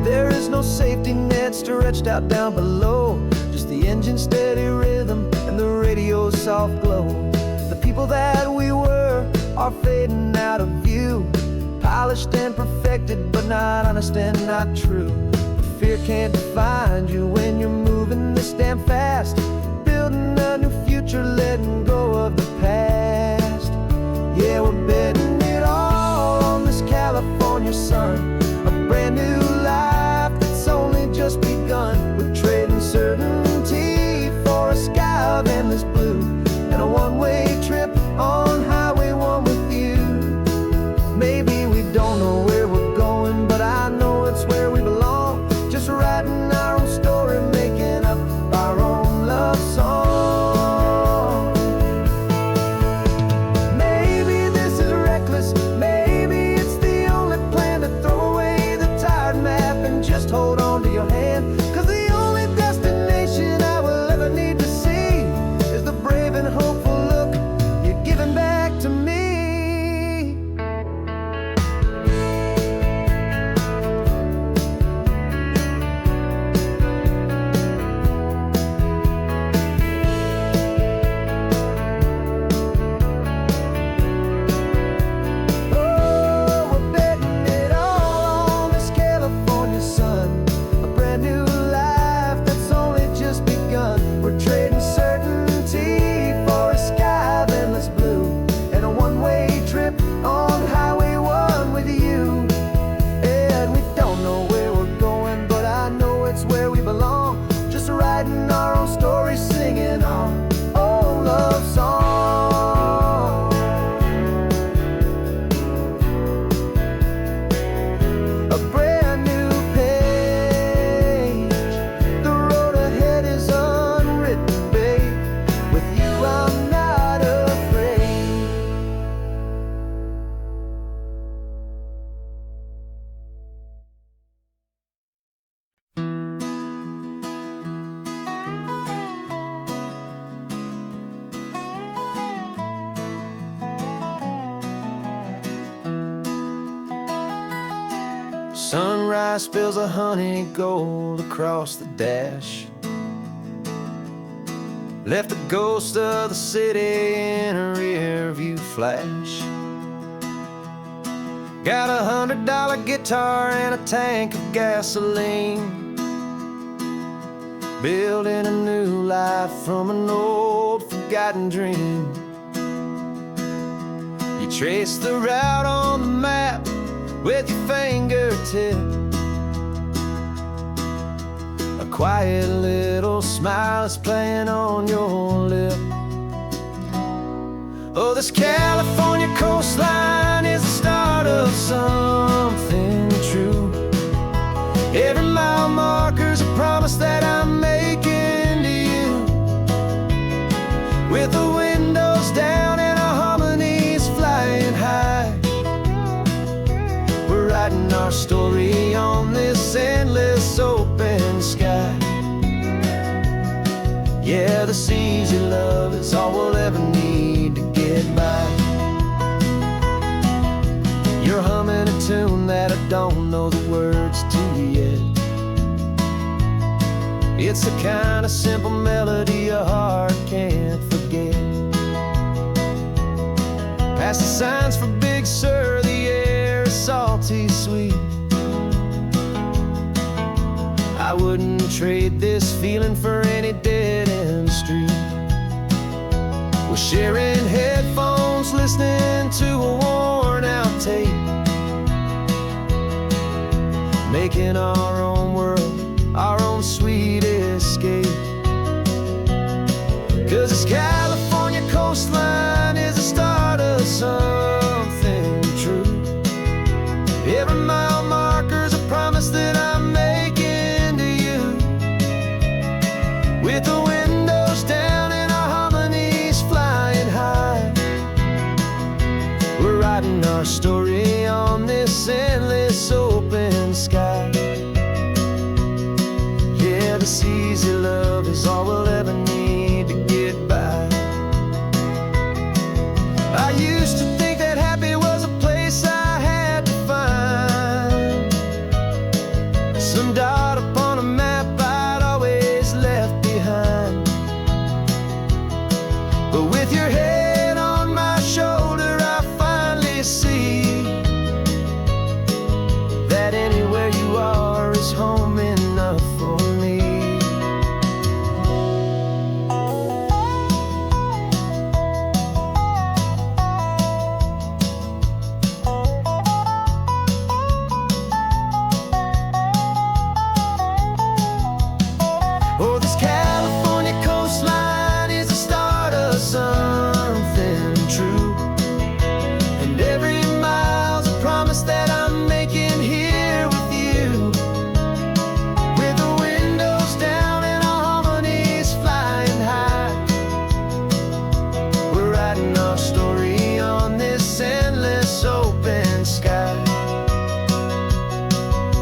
There is no safety net stretched out down below, just the engine's steady rhythm and the radio's soft glow. The people that we were are fading out of view, polished and perfected, but not honest and not true. Fear can't define you when you're moving this damn fast, building a new future, letting go of the past. Yeah, we're betting it all on this California sun, a brand new life that's only just begun. We're trading certainty for a sky of endless blue and a one-way trip on Highway 1 with you. Maybe we don't know where we're going, but I know it's where we belong, just writing our own story, making up our own love song. Sunrise spills a honey gold across the dash. Left the ghost of the city in a rear view flash. Got $100 guitar and a tank of gasoline, building a new life from an old forgotten dream. You trace the route on the map with your fingertip, a quiet little smile is playing on your lip. Oh, this California coastline is the start of something true. Every mile marker's a promise that I'm making to you. With the windows down and our harmonies flying high, we're writing our story on this endless open sky. Yeah, this easy love is all we'll ever need to get by. You're humming a tune that I don't know the words to yet. It's the kind of simple melody a heart can't forget. Past the signs for Big Sur, the air is salty sweet. I wouldn't trade this feeling for any dead-end street. We're sharing headphones, listening to a worn-out tape, making our own world, our own sweet escape. 'Cause this California coastline is the start of something true. Every mile marker's a promise that I'm making to you. With the windows down and our harmonies flying high, we're writing our story on this endless open sky. Yeah, this easy love is all we'll ever need to get by. I used to think that happy was a place I had to find, some dot upon a map I'd always left behind. But with your head on my shoulder, I finally see that anywhere you are is home enough for me. Oh, this California coastline is the start of something true. And every mile's a promise that I'm making here with you. With the windows down and our harmonies flying high, we're writing our story on this endless open sky.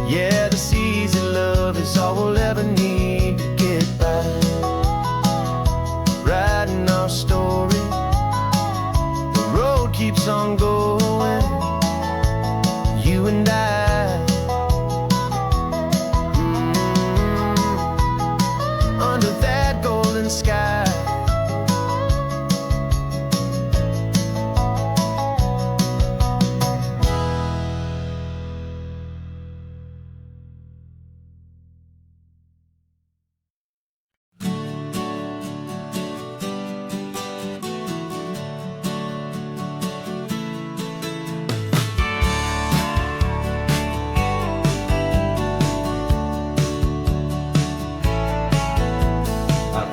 Yeah, this easy love is all we'll ever need to get by. Writing our story, the road keeps on going, you and I. Under that golden sky.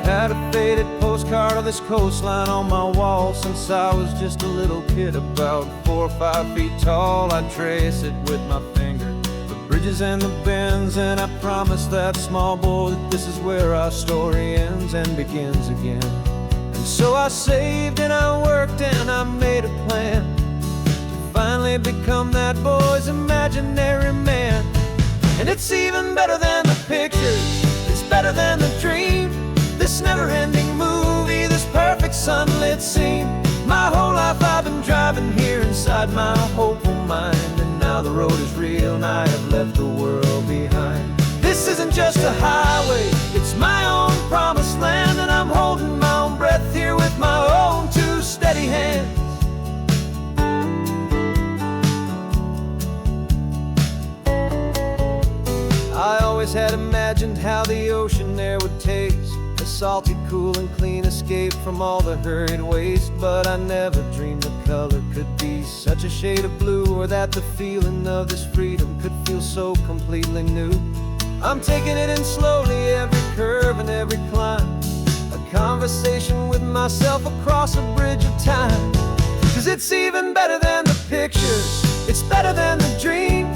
Had a faded postcard of this coastline on my wall since I was just a little kid, about 4 or 5 feet tall. I'd trace it with my finger, the bridges and the bends, and I promised that small boy that this is where our story ends and begins again. And so I saved and I worked and I made a plan to finally become that boy's imaginary man. And it's even better than the pictures, it's better than the dream. This never-ending movie, this perfect sunlit scene. My whole life I've been driving here inside my hopeful mind, and now the road is real and I have left left the world behind. This isn't just a highway, it's my own promised land, and I'm holding my own breath here with my own two steady hands. I always had imagined how the ocean there would taste, a salty, cool, and clean escape from all the hurried waste. But I never dreamed the color could be such a shade of blue, or that the feeling of this freedom could feel so completely new. I'm taking it in slowly, every curve and every climb, a conversation with myself across a bridge of time. 'Cause it's even better than the pictures, it's better than the dream,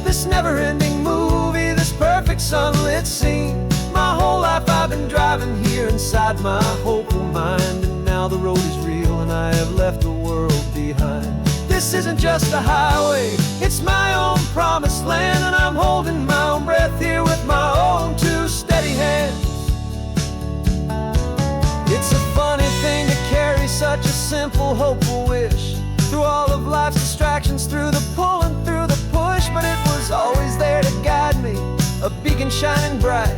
this never-ending movie, this perfect sunlit scene. My whole life I've been driving here inside my hopeful mind, and now the road is real and I have left the world behind. This isn't just a highway, it's my own promised land, and I'm holding my own breath here with my own two steady hands. It's a funny thing to carry such a simple, hopeful wish through all of life's distractions, through the pull and through the push. But it was always there to guide me, a beacon shining bright,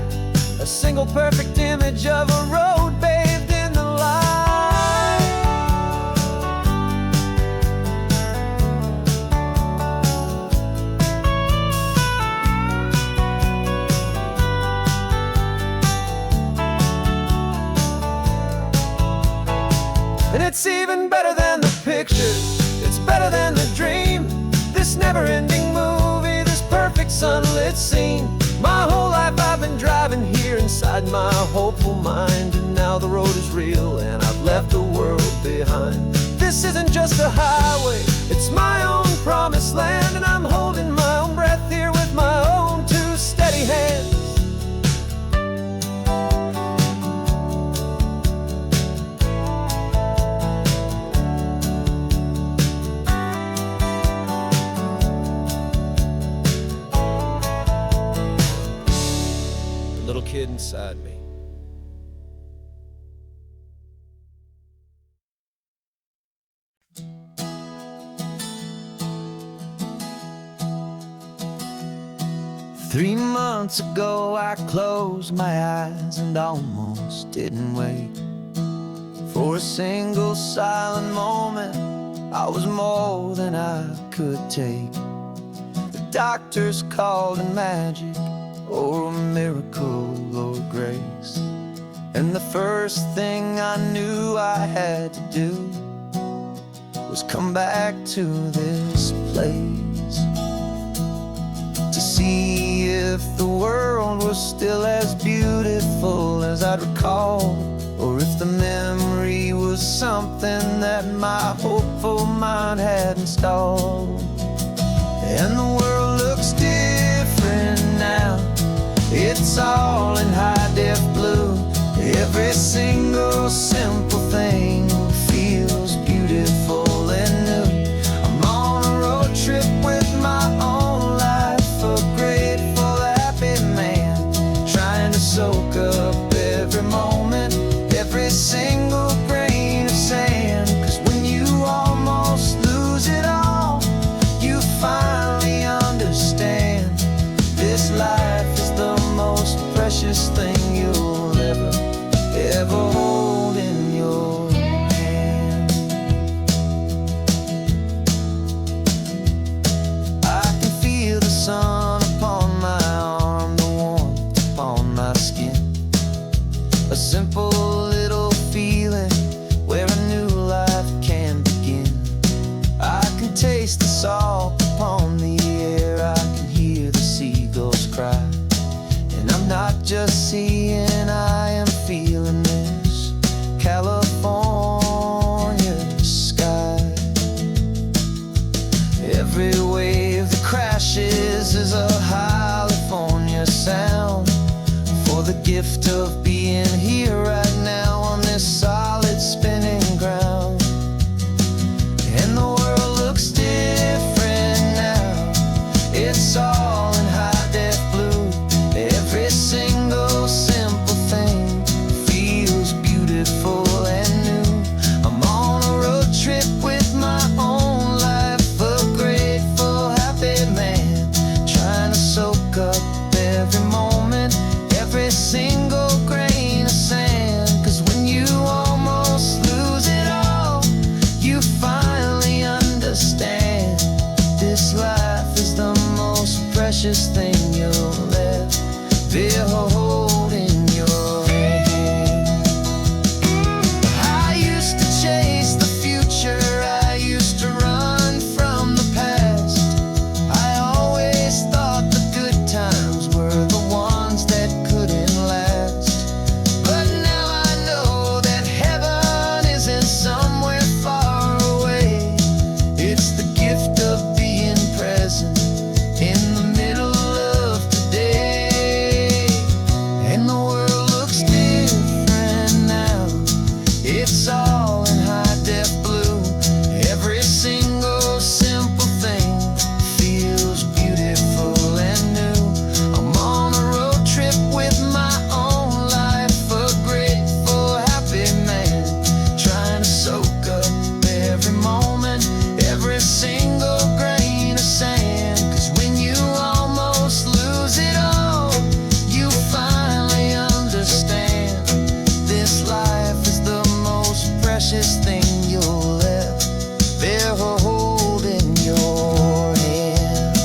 a single perfect image of a road bathed in the light. And it's even better than the pictures, it's better than the dream, this never-ending movie, this perfect sunlit scene. My whole life I've been driving here inside my hopeful mind, and now the road is real and I've left the world behind. This isn't just a highway, it's my own promised land, and I'm holding my own breath here with my own two steady hands. Little kid inside me. Three months ago I closed my eyes and almost didn't wait for a single silent moment. I was more than I could take. The doctors called it magic, or a miracle, or grace. And the first thing I knew I had to do was come back to this place, to see if the world was still as beautiful as I'd recall, or if the memory was something that my hopeful mind had installed. And the world looks different now, it's all in high-def blue. Every single simple thing feels beautiful and new. I'm on a road trip with my own life, a grateful, happy man, trying to soak up every moment, every single grain of sand. 'Cause when you almost lose it all, you finally understand this life is the most precious thing you'll ever hold in your hand. I can feel the sun upon my arm, the warmth upon my skin, a simple little feeling where a new life can begin. I can taste the salt upon the air, I can hear the seagulls cry, and I'm not just seeing, I am feeling this California sky. Every wave that crashes is a California sound, for the gift of being here right now on this solid spinning ground. And the world looks different now, it's all in high-def blue. Every single simple thing feels beautiful and new. I'm on a road trip with my own life, a grateful, happy man, trying to soak everything you'll ever hold in your hand. I used to chase the future, I used to run from the past. I always thought the good times were the ones that couldn't last. But now I know that heaven isn't somewhere far away. It's the gift of being present in the middle of today. And the world looks different now. It's all in high-def blue. Every single simple thing feels beautiful and new. I'm on a road trip with my own life, a grateful, happy man, trying to soak up every moment, every single grain of sand. 'Cause when you almost lose it all, you finally understand this life is the most precious thing you'll ever hold in your hand.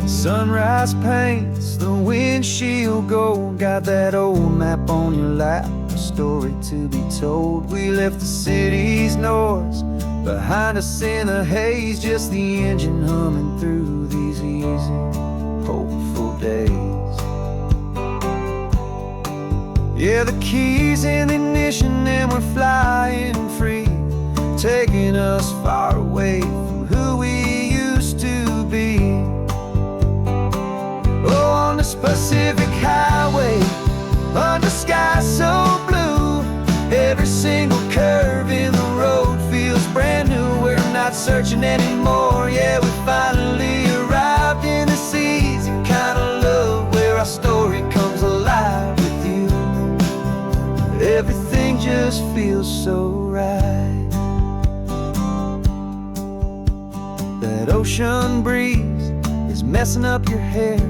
Sunrise paints the windshield gold. Got that old map on your lap, a story to be told. We left the city's noise behind us in the haze, just the engine humming through these easy, hopeful days. Yeah, the keys in the ignition and we're flying free, taking us far away from who we used to be. Oh, on this Pacific highway, under sky so blue, every single curve in the road feels brand new. We're not searching anymore, yeah, we finally arrived in this easy kind of love where our story comes alive with you. Everything just feels so right. That ocean breeze is messing up your hair,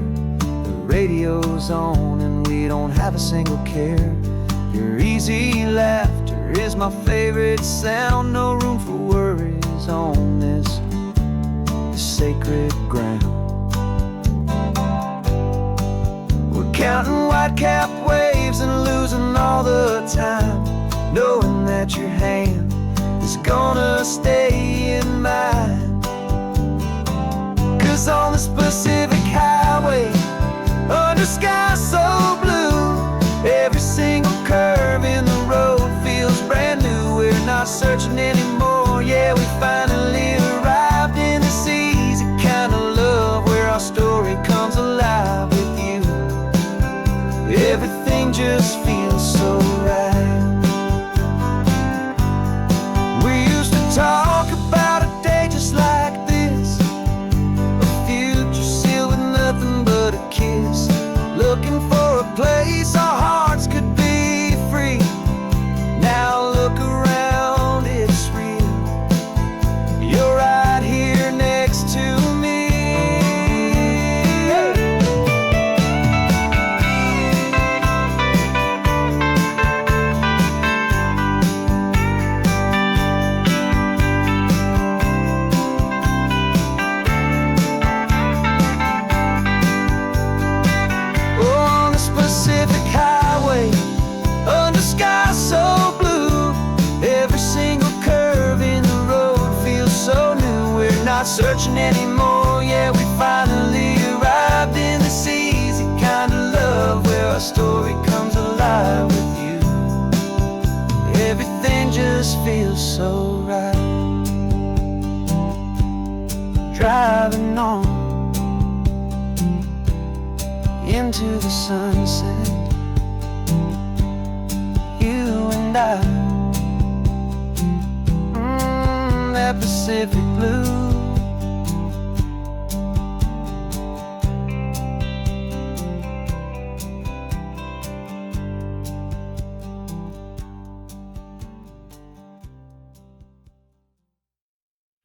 radio's on and we don't have a single care. Your easy laughter is my favorite sound. No room for worries on this sacred ground. We're counting white-capped waves and losing all the time, knowing that your hand is gonna stay in mine. 'Cause on this Pacific highway, under sky so blue, every single curve in the road feels brand new. We're not searching anymore, yeah, we finally arrived in this easy kind of love where our story comes alive with you. Everything just feels so right. We used to talk about a day just like this, a future sealed with nothing but a kiss, looking for a place our hearts could be free. Now look around, it's real. You're right here next to me. Pacific highway, under sky so blue, every single curve in the road feels so new. We're not searching anymore, yeah, we finally arrived in this easy kind of love where our story comes alive with you. Everything just feels so right. Driving on into the sunset, you and I, that Pacific blue.